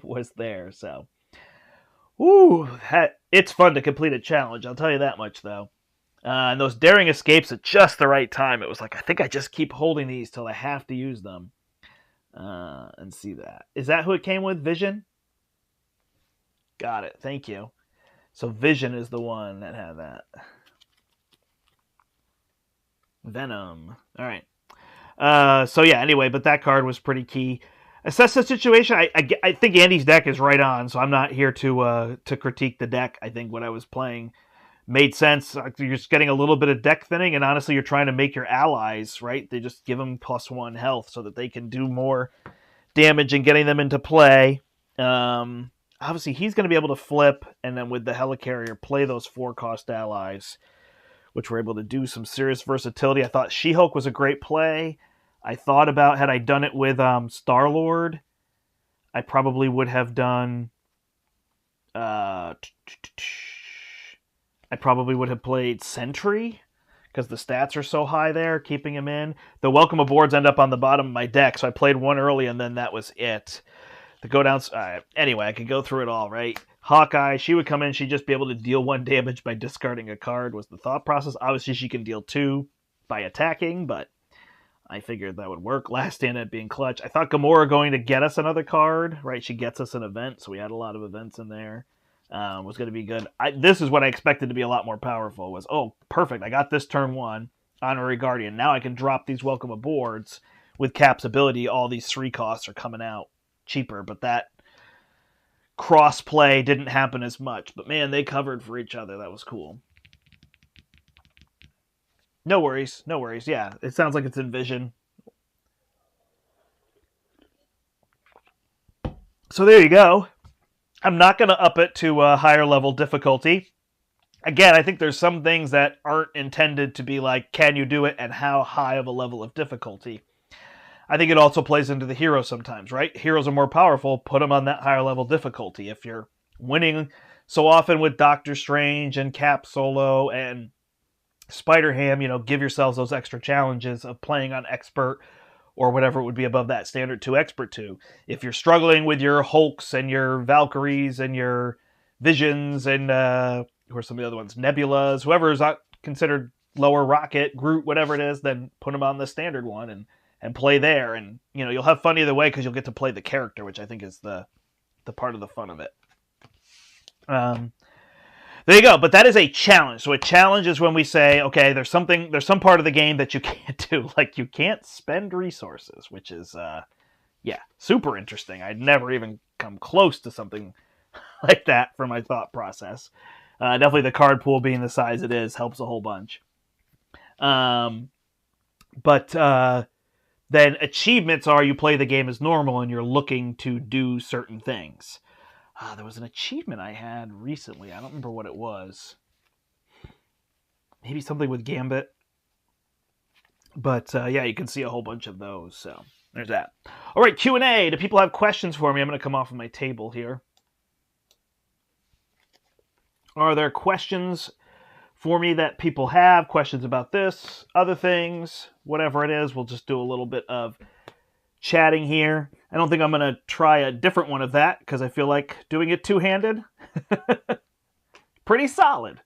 Speaker 1: was there. So, it's fun to complete a challenge. I'll tell you that much, though. And those daring escapes at just the right time. It was like, I think I just keep holding these till I have to use them. And see that. Is that who it came with? Vision? Got it. Thank you. So Vision is the one that had that. Venom. All right. So yeah, anyway, but that card was pretty key. Assess the situation. I think Andy's deck is right on, so I'm not here to critique the deck. I think what I was playing made sense. You're just getting a little bit of deck thinning, and honestly, you're trying to make your allies, right? They just give them +1 health so that they can do more damage and getting them into play. obviously he's going to be able to flip, and then with the helicarrier, play those 4-cost allies, which were able to do some serious versatility. I thought She-Hulk was a great play. I thought about, had I done it with Star-Lord, I probably would have done... I probably would have played Sentry, because the stats are so high there, keeping him in. The welcome aboards end up on the bottom of my deck, so I played one early, and then that was it. The go down... anyway, I could go through it all, right? Hawkeye, she would come in, she'd just be able to deal 1 damage by discarding a card, was the thought process. Obviously, she can deal 2 by attacking, but I figured that would work. Last stand at being clutch. I thought Gamora going to get us another card, right? She gets us an event, so we had a lot of events in there. Was going to be good. This is what I expected to be a lot more powerful. Was, oh, perfect. I got this turn 1, Honorary Guardian. Now I can drop these welcome aboards with Cap's ability. All these 3 costs are coming out cheaper, but that cross-play didn't happen as much. But man, they covered for each other. That was cool. No worries. No worries. Yeah, it sounds like it's Envision. So there you go. I'm not going to up it to a higher level difficulty. Again, I think there's some things that aren't intended to be like, can you do it and how high of a level of difficulty? I think it also plays into the hero sometimes, right? Heroes are more powerful, put them on that higher level difficulty. If you're winning so often with Doctor Strange and Cap Solo and Spider-Ham, give yourselves those extra challenges of playing on Expert or whatever it would be above that, Standard 2, Expert 2. If you're struggling with your Hulks and your Valkyries and your Visions and who are some of the other ones, Nebulas, whoever is considered lower, Rocket, Groot, whatever it is, then put them on the Standard one and play there. And, you'll have fun either way because you'll get to play the character, which I think is the part of the fun of it. There you go. But that is a challenge. So a challenge is when we say, okay, there's some part of the game that you can't do. Like you can't spend resources, which is, super interesting. I'd never even come close to something like that for my thought process. Definitely the card pool being the size it is helps a whole bunch. But then achievements are you play the game as normal and you're looking to do certain things. There was an achievement I had recently. I don't remember what it was. Maybe something with Gambit. But you can see a whole bunch of those. So there's that. All right, Q&A. Do people have questions for me? I'm going to come off of my table here. Are there questions for me that people have? Questions about this, other things, whatever it is. We'll just do a little bit of chatting here. I don't think I'm going to try a different one of that because I feel like doing it two-handed. Pretty solid.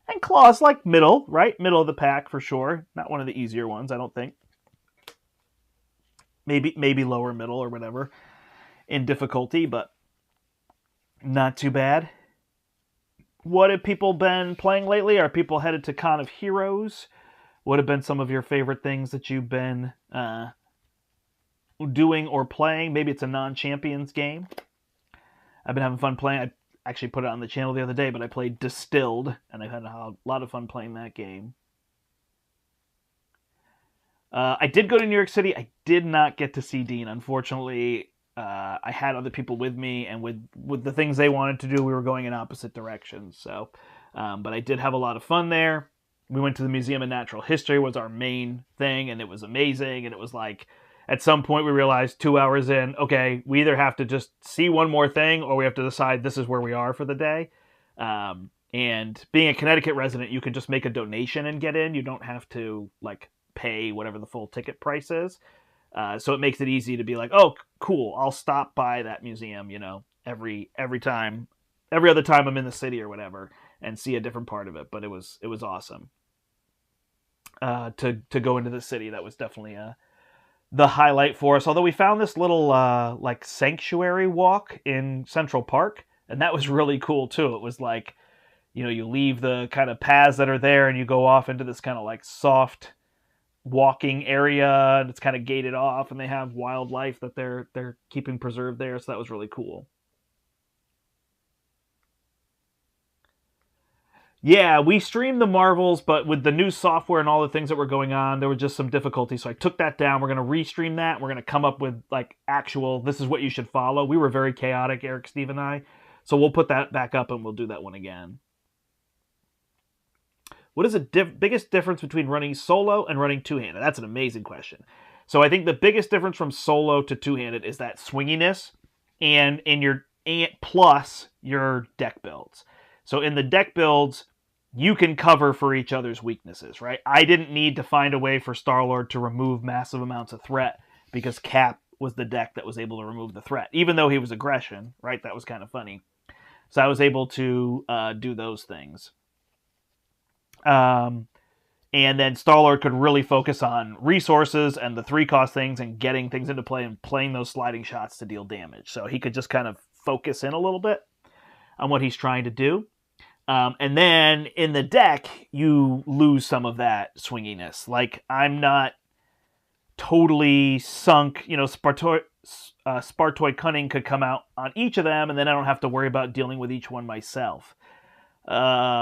Speaker 1: And Claw's like middle, right? Middle of the pack for sure. Not one of the easier ones, I don't think. Maybe lower middle or whatever in difficulty, but not too bad. What have people been playing lately? Are people headed to Con of Heroes? What have been some of your favorite things that you've been doing or playing? Maybe it's a non-champions game. I've been having fun playing. I actually put it on the channel the other day, but I played Distilled, and I've had a lot of fun playing that game. I did go to New York City. I did not get to see Dean. Unfortunately, I had other people with me, and with the things they wanted to do, we were going in opposite directions. So, but I did have a lot of fun there. We went to the Museum of Natural History, was our main thing, and it was amazing. And it was like, at some point we realized 2 hours in, okay, we either have to just see one more thing or we have to decide this is where we are for the day. And being a Connecticut resident, you can just make a donation and get in. You don't have to pay whatever the full ticket price is. So it makes it easy to be like, oh, cool, I'll stop by that museum, every other time I'm in the city or whatever, and see a different part of it. But it was awesome. To go into the city, that was definitely the highlight for us. Although we found this little sanctuary walk in Central Park, and that was really cool too. It was like, you leave the kind of paths that are there and you go off into this kind of soft walking area, and it's kind of gated off, and they have wildlife that they're keeping preserved there. So that was really cool. Yeah, we streamed the Marvels, but with the new software and all the things that were going on, there was just some difficulty. So I took that down. We're going to restream that. We're going to come up with like actual, this is what you should follow. We were very chaotic, Eric, Steve, and I. So we'll put that back up and we'll do that one again. What is the biggest difference between running solo and running two-handed? That's an amazing question. So I think the biggest difference from solo to two-handed is that swinginess and in your plus your deck builds. So in the deck builds, you can cover for each other's weaknesses, right? I didn't need to find a way for Star-Lord to remove massive amounts of threat because Cap was the deck that was able to remove the threat, even though he was aggression, right? That was kind of funny. So I was able to do those things. And then Star-Lord could really focus on resources and the 3-cost things and getting things into play and playing those sliding shots to deal damage. So he could just kind of focus in a little bit on what he's trying to do. And then in the deck, you lose some of that swinginess. Like, I'm not totally sunk. You know, Spartoid Cunning could come out on each of them, and then I don't have to worry about dealing with each one myself. What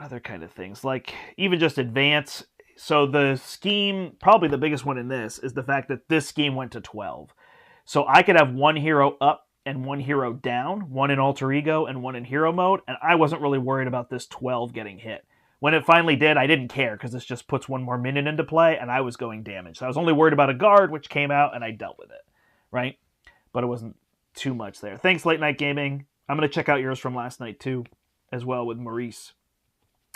Speaker 1: other kind of things? Like, even just advance. So the scheme, probably the biggest one in this, is the fact that this scheme went to 12. So I could have one hero up and one hero down, one in alter ego and one in hero mode, and I wasn't really worried about this 12 getting hit. When it finally did, I didn't care because this just puts one more minion into play, and I was going damage. So I was only worried about a guard, which came out, and I dealt with it, right? But it wasn't too much there. Thanks, Late Night Gaming. I'm going to check out yours from last night, too, as well, with Maurice.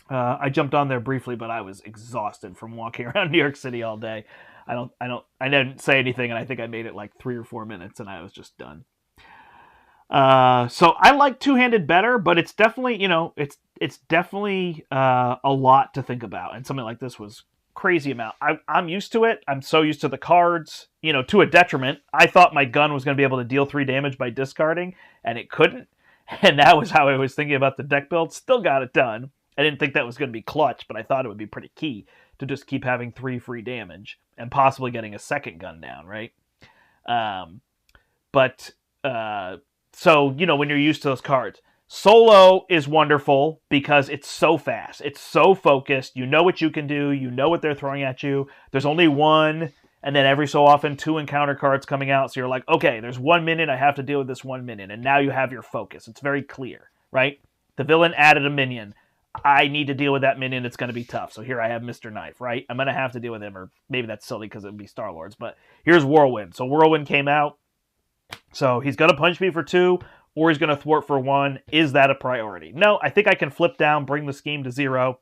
Speaker 1: I jumped on there briefly, but I was exhausted from walking around New York City all day. I didn't say anything, and I think I made it like 3 or 4 minutes, and I was just done. So I like two-handed better, but it's definitely, it's definitely a lot to think about. And something like this was crazy amount. I'm used to it. I'm so used to the cards, to a detriment. I thought my gun was going to be able to deal 3 damage by discarding, and it couldn't. And that was how I was thinking about the deck build. Still got it done. I didn't think that was going to be clutch, but I thought it would be pretty key to just keep having 3 free damage and possibly getting a second gun down, right? So, when you're used to those cards, solo is wonderful because it's so fast. It's so focused. You know what you can do. You know what they're throwing at you. There's only one, and then every so often 2 encounter cards coming out. So you're like, okay, there's 1 minute. I have to deal with this 1 minute. And now you have your focus. It's very clear, right? The villain added a minion. I need to deal with that minion. It's going to be tough. So here I have Mr. Knife, right? I'm going to have to deal with him, or maybe that's silly because it would be Star-Lord's. But here's Whirlwind. So Whirlwind came out. So he's going to punch me for 2, or he's going to thwart for 1. Is that a priority? No, I think I can flip down, bring the scheme to 0,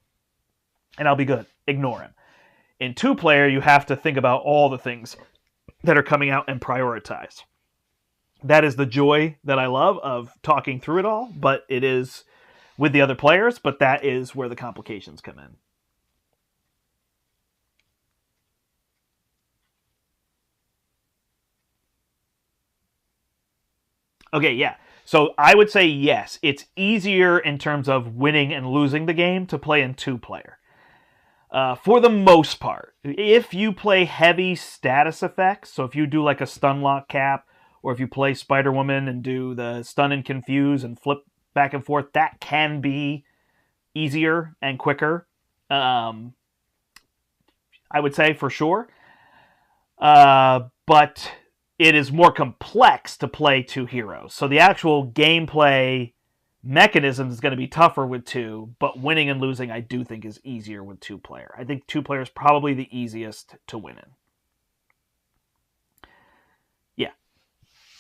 Speaker 1: and I'll be good. Ignore him. In 2-player, you have to think about all the things that are coming out and prioritize. That is the joy that I love of talking through it all, but it is with the other players, but that is where the complications come in. Okay, yeah. So I would say yes. It's easier in terms of winning and losing the game to play in 2-player. For the most part. If you play heavy status effects, so if you do like a stun lock cap, or if you play Spider-Woman and do the stun and confuse and flip back and forth, that can be easier and quicker. I would say for sure. But it is more complex to play 2 heroes. So the actual gameplay mechanism is going to be tougher with 2, but winning and losing I do think is easier with 2-player. I think 2-player is probably the easiest to win in. Yeah.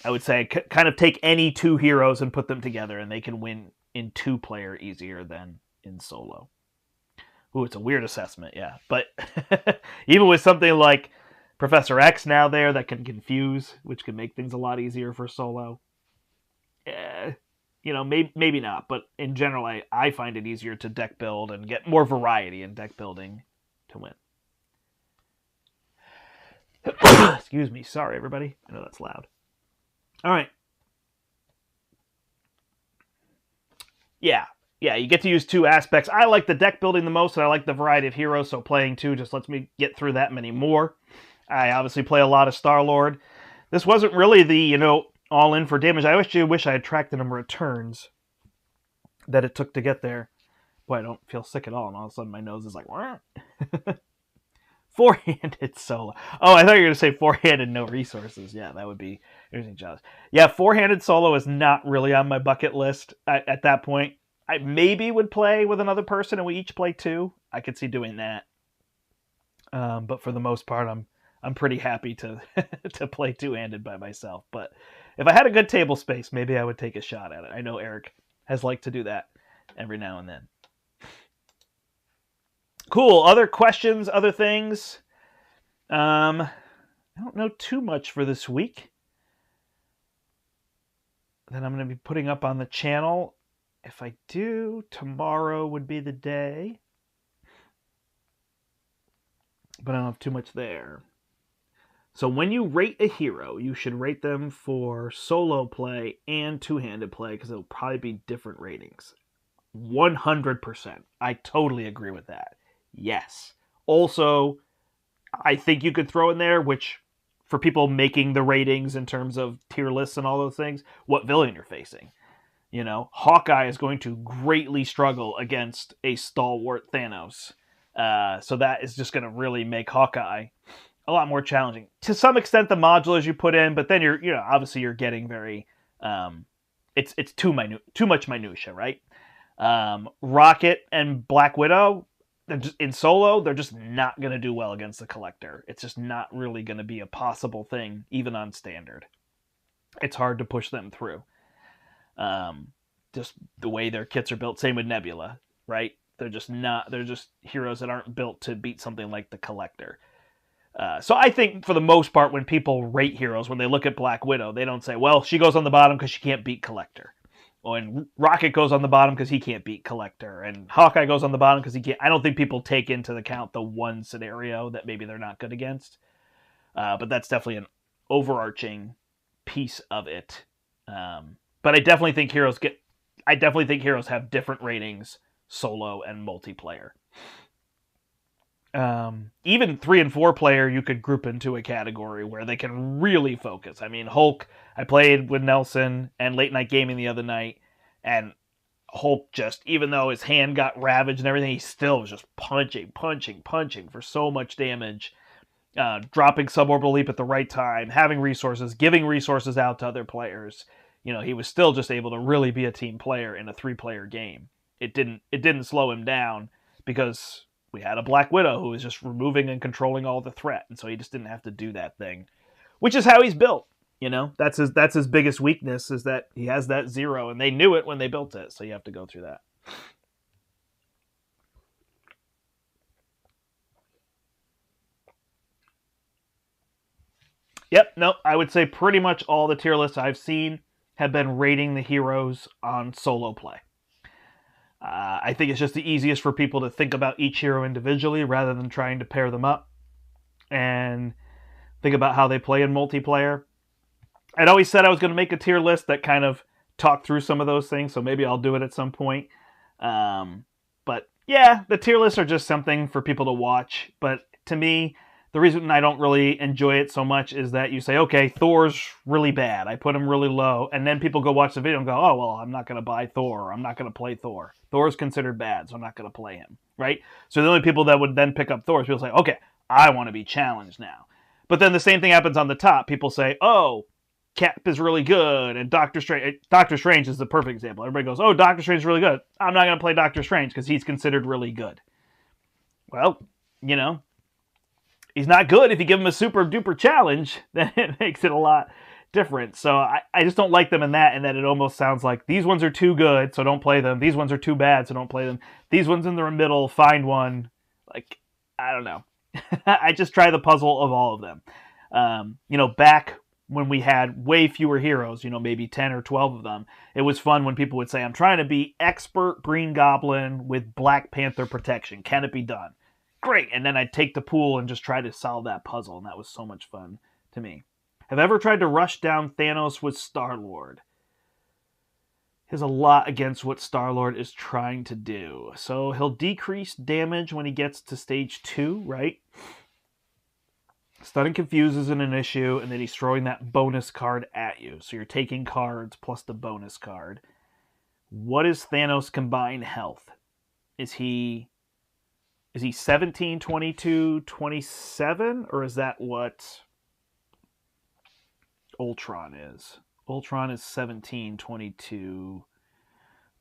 Speaker 1: I would say kind of take any 2 heroes and put them together and they can win in 2-player easier than in solo. Ooh, it's a weird assessment, yeah. But even with something like Professor X now there that can confuse, which can make things a lot easier for solo. Maybe not, but in general, I find it easier to deck build and get more variety in deck building to win. Excuse me. Sorry, everybody. I know that's loud. All right. Yeah, you get to use 2 aspects. I like the deck building the most, and I like the variety of heroes, so playing 2 just lets me get through that many more. I obviously play a lot of Star-Lord. This wasn't really the, all in for damage. I actually wish I had tracked the number of turns. that it took to get there. Boy, I don't feel sick at all, and all of a sudden my nose is like, four-handed solo. Oh, I thought you were going to say four-handed no resources. Yeah, that would be interesting. Jealous. Yeah, four-handed solo is not really on my bucket list at that point. I maybe would play with another person and we each play two. I could see doing that. But for the most part, I'm pretty happy to to play two-handed by myself. But if I had a good table space, maybe I would take a shot at it. I know Eric has liked to do that every now and then. Cool. Other questions, other things? I don't know too much for this week that I'm going to be putting up on the channel. If I do, tomorrow would be the day. But I don't have too much there. So when you rate a hero, you should rate them for solo play and two-handed play because it'll probably be different ratings. 100%. I totally agree with that. Yes. Also, I think you could throw in there, which for people making the ratings in terms of tier lists and all those things, what villain you're facing. You know, Hawkeye is going to greatly struggle against a stalwart Thanos. So that is just going to really make Hawkeye a lot more challenging. To some extent, the modulars you put in, but then obviously you're getting very, it's too much minutia, right? Rocket and Black Widow, in solo, they're just not going to do well against the Collector. It's just not really going to be a possible thing, even on standard. It's hard to push them through. Just the way their kits are built. Same with Nebula, right? They're just heroes that aren't built to beat something like the Collector. So I think for the most part, when people rate heroes, when they look at Black Widow, they don't say, well, she goes on the bottom because she can't beat Collector. And Rocket goes on the bottom because he can't beat Collector. And Hawkeye goes on the bottom because he can't. I don't think people take into account the one scenario that maybe they're not good against. But that's definitely an overarching piece of it. But I definitely think heroes have different ratings, solo and multiplayer. Even 3 and 4 player you could group into a category where they can really focus. I mean, Hulk, I played with Nelson and Late Night Gaming the other night, and Hulk just, even though his hand got ravaged and everything, he still was just punching for so much damage, dropping suborbital leap at the right time, having resources, giving resources out to other players. He was still just able to really be a team player in a 3-player game. It didn't slow him down because we had a Black Widow who was just removing and controlling all the threat, and so he just didn't have to do that thing, which is how he's built. That's his biggest weakness, is that he has that 0, and they knew it when they built it, so you have to go through that. Yep, no, I would say pretty much all the tier lists I've seen have been rating the heroes on solo play. I think it's just the easiest for people to think about each hero individually rather than trying to pair them up and think about how they play in multiplayer. I'd always said I was going to make a tier list that kind of talked through some of those things, so maybe I'll do it at some point. But yeah, the tier lists are just something for people to watch. But to me, the reason I don't really enjoy it so much is that you say, okay, Thor's really bad. I put him really low. And then people go watch the video and go, oh, well, I'm not going to buy Thor. Or I'm not going to play Thor. Thor's considered bad, so I'm not going to play him. Right? So the only people that would then pick up Thor is people say, okay, I want to be challenged now. But then the same thing happens on the top. People say, oh, Cap is really good. And Doctor Strange is the perfect example. Everybody goes, oh, Doctor Strange is really good. I'm not going to play Doctor Strange because he's considered really good. Well, he's not good. If you give him a super duper challenge, then it makes it a lot different. So I just don't like them in that it almost sounds like these ones are too good, so don't play them. These ones are too bad, so don't play them. These ones in the middle, find one. Like, I don't know. I just try the puzzle of all of them. Back when we had way fewer heroes, maybe 10 or 12 of them, it was fun when people would say, I'm trying to be expert Green Goblin with Black Panther protection. Can it be done? Great. And then I'd take the pool and just try to solve that puzzle, and that was so much fun to me. Have ever tried to rush down Thanos with Star-Lord? He has a lot against what Star-Lord is trying to do. So he'll decrease damage when he gets to stage 2, right? Stun and Confuse isn't an issue, and then he's throwing that bonus card at you. So you're taking cards plus the bonus card. What is Thanos' combined health? Is he 17, 22, 27, or is that what Ultron is? Ultron is 17, 22,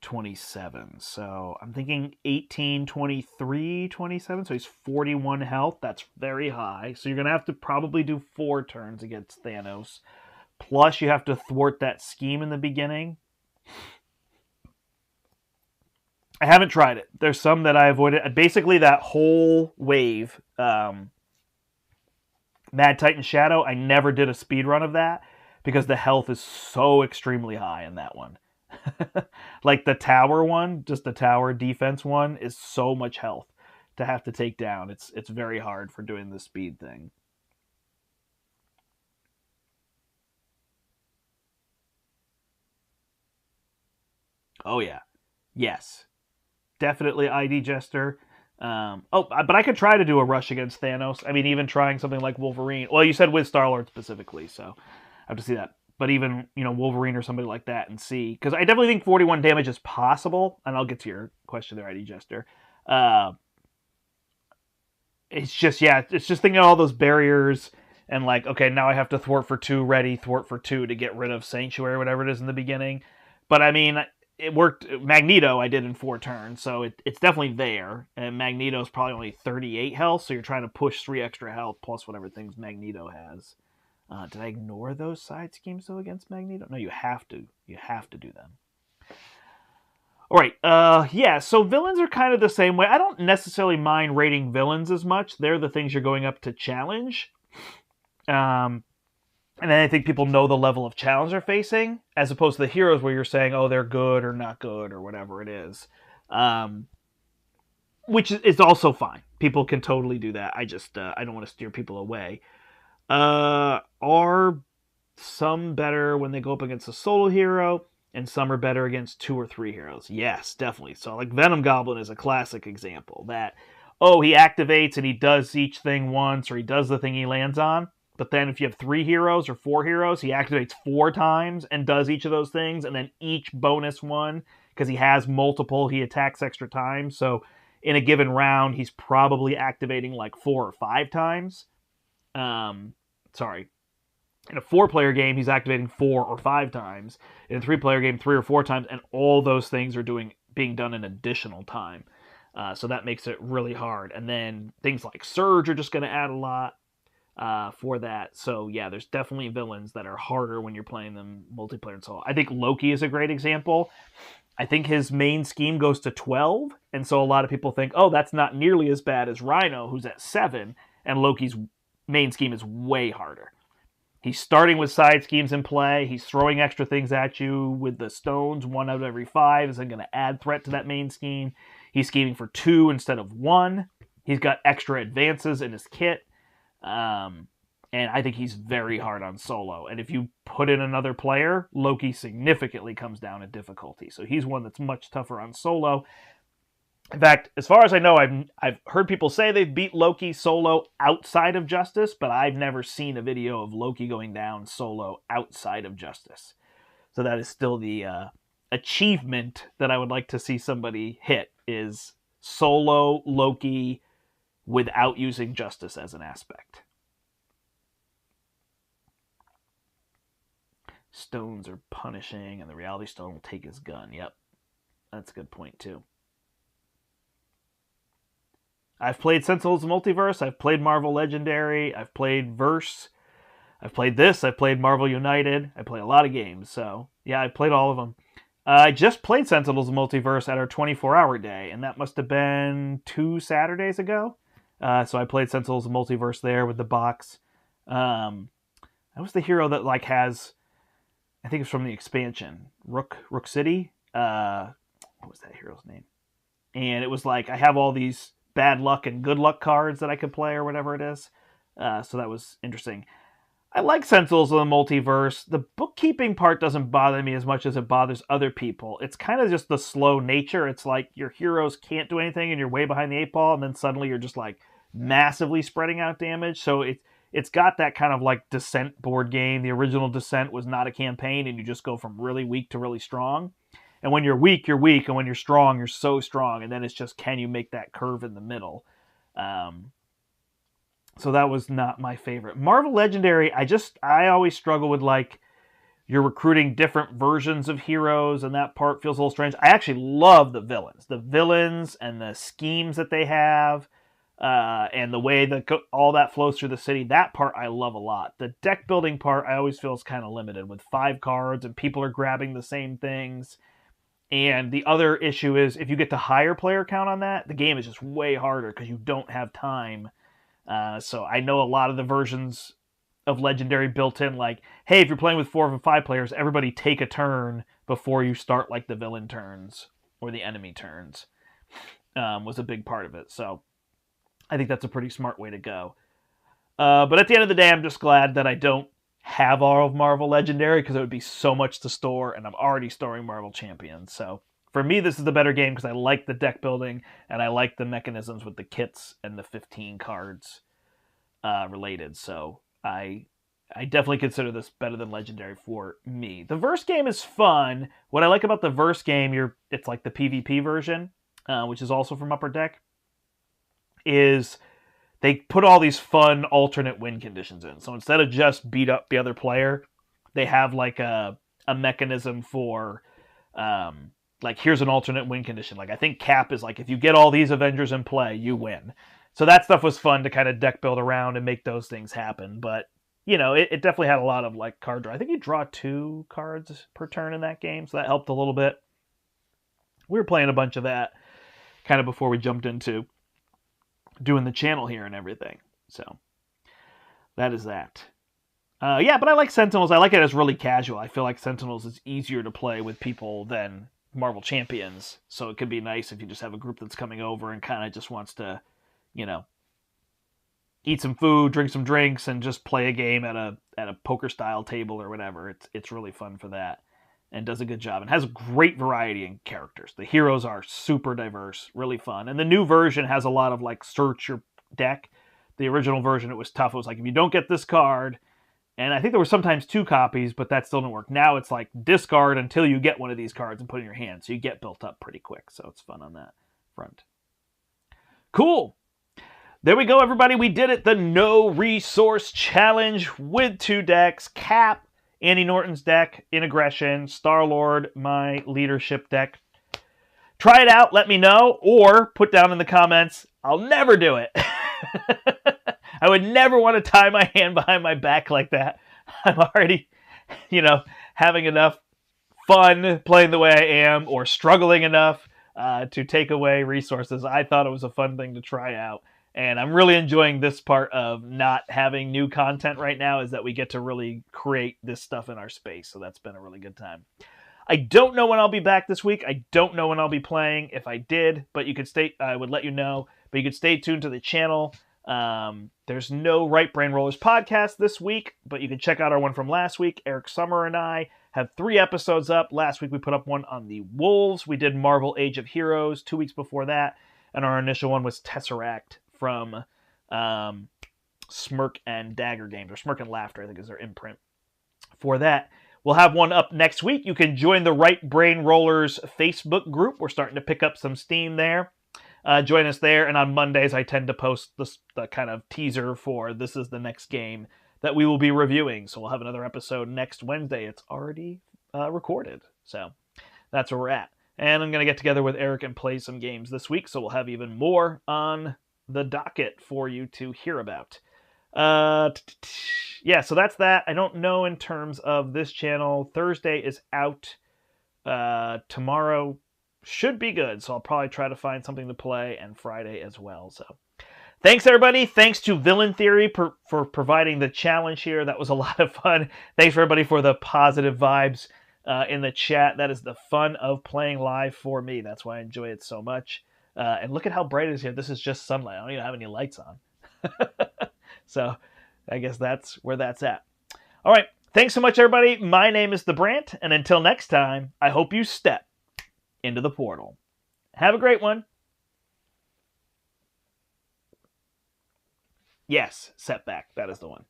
Speaker 1: 27. So I'm thinking 18, 23, 27. So he's 41 health. That's very high. So you're going to have to probably do 4 turns against Thanos. Plus, you have to thwart that scheme in the beginning. I haven't tried it. There's some that I avoided. Basically, that whole wave, Mad Titan Shadow, I never did a speed run of that because the health is so extremely high in that one. Like the tower one, just the tower defense one, is so much health to have to take down. It's very hard for doing the speed thing. Oh yeah, yes, definitely ID Jester. But I could try to do a rush against Thanos. I mean, even trying something like Wolverine. Well, you said with Star-Lord specifically, so I have to see that. But even, Wolverine or somebody like that and see. Because I definitely think 41 damage is possible. And I'll get to your question there, ID Jester. It's just, yeah, it's just thinking of all those barriers and like, okay, now I have to thwart for 2, ready, thwart for 2 to get rid of Sanctuary, whatever it is in the beginning. But I mean, it worked. Magneto I did in 4 turns, so it's definitely there. And Magneto's probably only 38 health, so you're trying to push 3 extra health plus whatever things Magneto has. Did I ignore those side schemes though against Magneto? No, you have to. You have to do them. All right. Yeah. So villains are kind of the same way. I don't necessarily mind rating villains as much. They're the things you're going up to challenge. And then I think people know the level of challenge they're facing, as opposed to the heroes where you're saying, oh, they're good or not good or whatever it is. Which is also fine. People can totally do that. I don't want to steer people away. Are some better when they go up against a solo hero, and some are better against 2 or 3 heroes? Yes, definitely. So, like, Venom Goblin is a classic example. That, oh, he activates and he does each thing once, or he does the thing he lands on. But then if you have 3 heroes or 4 heroes, he activates 4 times and does each of those things, and then each bonus one, because he has multiple, he attacks extra times. So in a given round, he's probably activating like 4 or 5 times. Sorry. In a 4-player game, he's activating 4 or 5 times. In a 3-player game, 3 or 4 times, and all those things are being done in additional time. So that makes it really hard. And then things like Surge are just going to add a lot for that. So yeah, there's definitely villains that are harder when you're playing them multiplayer and solo. I think Loki is a great example. I think his main scheme goes to 12, and so a lot of people think, oh, that's not nearly as bad as Rhino, who's at 7, and Loki's main scheme is way harder. He's starting with side schemes in play. He's throwing extra things at you with the stones. 1 out of every 5 is going to add threat to that main scheme. He's scheming for 2 instead of 1. He's got extra advances in his kit. And I think he's very hard on solo. And if you put in another player, Loki significantly comes down in difficulty. So he's one that's much tougher on solo. In fact, as far as I know, I've heard people say they've beat Loki solo outside of Justice, but I've never seen a video of Loki going down solo outside of Justice. So that is still the achievement that I would like to see somebody hit, is solo Loki without using Justice as an aspect. Stones are punishing, and the Reality Stone will take his gun. Yep, that's a good point, too. I've played Sentinels Multiverse, I've played Marvel Legendary, I've played Verse, I've played this, I've played Marvel United, I play a lot of games, so yeah, I've played all of them. I just played Sentinels Multiverse at our 24-hour day, and that must have been 2 Saturdays ago. So I played Sentinels Multiverse there with the box. That was the hero that like has, I think it's from the expansion, Rook City. What was that hero's name? And it was like, I have all these bad luck and good luck cards that I could play or whatever it is. So that was interesting. I like Sentinels of the Multiverse. The bookkeeping part doesn't bother me as much as it bothers other people. It's kind of just the slow nature. It's like your heroes can't do anything and you're way behind the 8 ball, and then suddenly you're just like massively spreading out damage. So it's got that kind of like Descent board game. The original Descent was not a campaign, and you just go from really weak to really strong. And when you're weak, you're weak, and when you're strong, you're so strong. And then it's just, can you make that curve in the middle? So that was not my favorite. Marvel Legendary, I always struggle with, like, you're recruiting different versions of heroes, and that part feels a little strange. I actually love the villains. The villains and the schemes that they have, and the way that all that flows through the city, that part I love a lot. The deck building part I always feel is kind of limited with 5 cards, and people are grabbing the same things. And the other issue is, if you get the higher player count on that, the game is just way harder because you don't have time. So I know a lot of the versions of Legendary built in, like, hey, if you're playing with 4 or 5 players, everybody take a turn before you start, like, the villain turns or the enemy turns, was a big part of it. So I think that's a pretty smart way to go. But at the end of the day, I'm just glad that I don't have all of Marvel Legendary, because it would be so much to store, and I'm already storing Marvel Champions. So for me, this is the better game because I like the deck building, and I like the mechanisms with the kits and the 15 cards related. So I definitely consider this better than Legendary for me. The verse game is fun. What I like about the verse game, it's like the PvP version, which is also from Upper Deck, is they put all these fun alternate win conditions in. So instead of just beat up the other player, they have like a mechanism for, like, here's an alternate win condition. Like, I think Cap is like, if you get all these Avengers in play, you win. So that stuff was fun to kind of deck build around and make those things happen. But, you know, it definitely had a lot of, like, card draw. I think you draw 2 cards per turn in that game, so that helped a little bit. We were playing a bunch of that kind of before we jumped into doing the channel here and everything. So that is that. Yeah, but I like Sentinels. I like it as really casual. I feel like Sentinels is easier to play with people than Marvel Champions. So it could be nice if you just have a group that's coming over and kind of just wants to, you know, eat some food, drink some drinks, and just play a game at a poker style table or whatever. It's really fun for that, and does a good job, and has a great variety in characters. The heroes are super diverse, really fun. And the new version has a lot of, like, search your deck. The original version, it was tough. It was like, if you don't get this card, and I think there were sometimes 2 copies, but that still didn't work. Now it's like, discard until you get one of these cards and put it in your hand. So you get built up pretty quick. So it's fun on that front. Cool. There we go, everybody. We did it. The No Resource Challenge with 2 decks. Cap, Andy Norton's deck, in Aggression. Star-Lord, my leadership deck. Try it out. Let me know. Or put down in the comments, I'll never do it. I would never want to tie my hand behind my back like that. I'm already, having enough fun playing the way I am, or struggling enough to take away resources. I thought it was a fun thing to try out. And I'm really enjoying this part of not having new content right now, is that we get to really create this stuff in our space. So that's been a really good time. I don't know when I'll be back this week. I don't know when I'll be playing. If I did, but I would let you know. But you could stay tuned to the channel. There's no Right Brain Rollers podcast this week, but you can check out our one from last week. Eric Summer and I have 3 episodes up. Last week we put up one on the Wolves. We did Marvel Age of Heroes 2 weeks before that. And our initial one was Tesseract from Smirk and Dagger Games, or Smirk and Laughter, I think is their imprint for that. We'll have one up next week. You can join the Right Brain Rollers Facebook group. We're starting to pick up some steam there. Join us there, and on Mondays I tend to post the kind of teaser for this is the next game that we will be reviewing. So we'll have another episode next Wednesday. It's already recorded, so that's where we're at. And I'm going to get together with Eric and play some games this week, so we'll have even more on the docket for you to hear about. Yeah, so that's that. I don't know in terms of this channel. Thursday is out. Tomorrow should be good, so I'll probably try to find something to play, and Friday as well. So thanks, everybody. Thanks to Villain Theory for providing the challenge here. That was a lot of fun. Thanks, everybody, for the positive vibes in the chat. That is the fun of playing live for me. That's why I enjoy it so much. And look at how bright it is here. This is just sunlight. I don't even have any lights on. So I guess that's where that's at. All right. Thanks so much, everybody. My name is the Brandt, and until next time, I hope you step into the portal. Have a great one. Yes, setback. That is the one.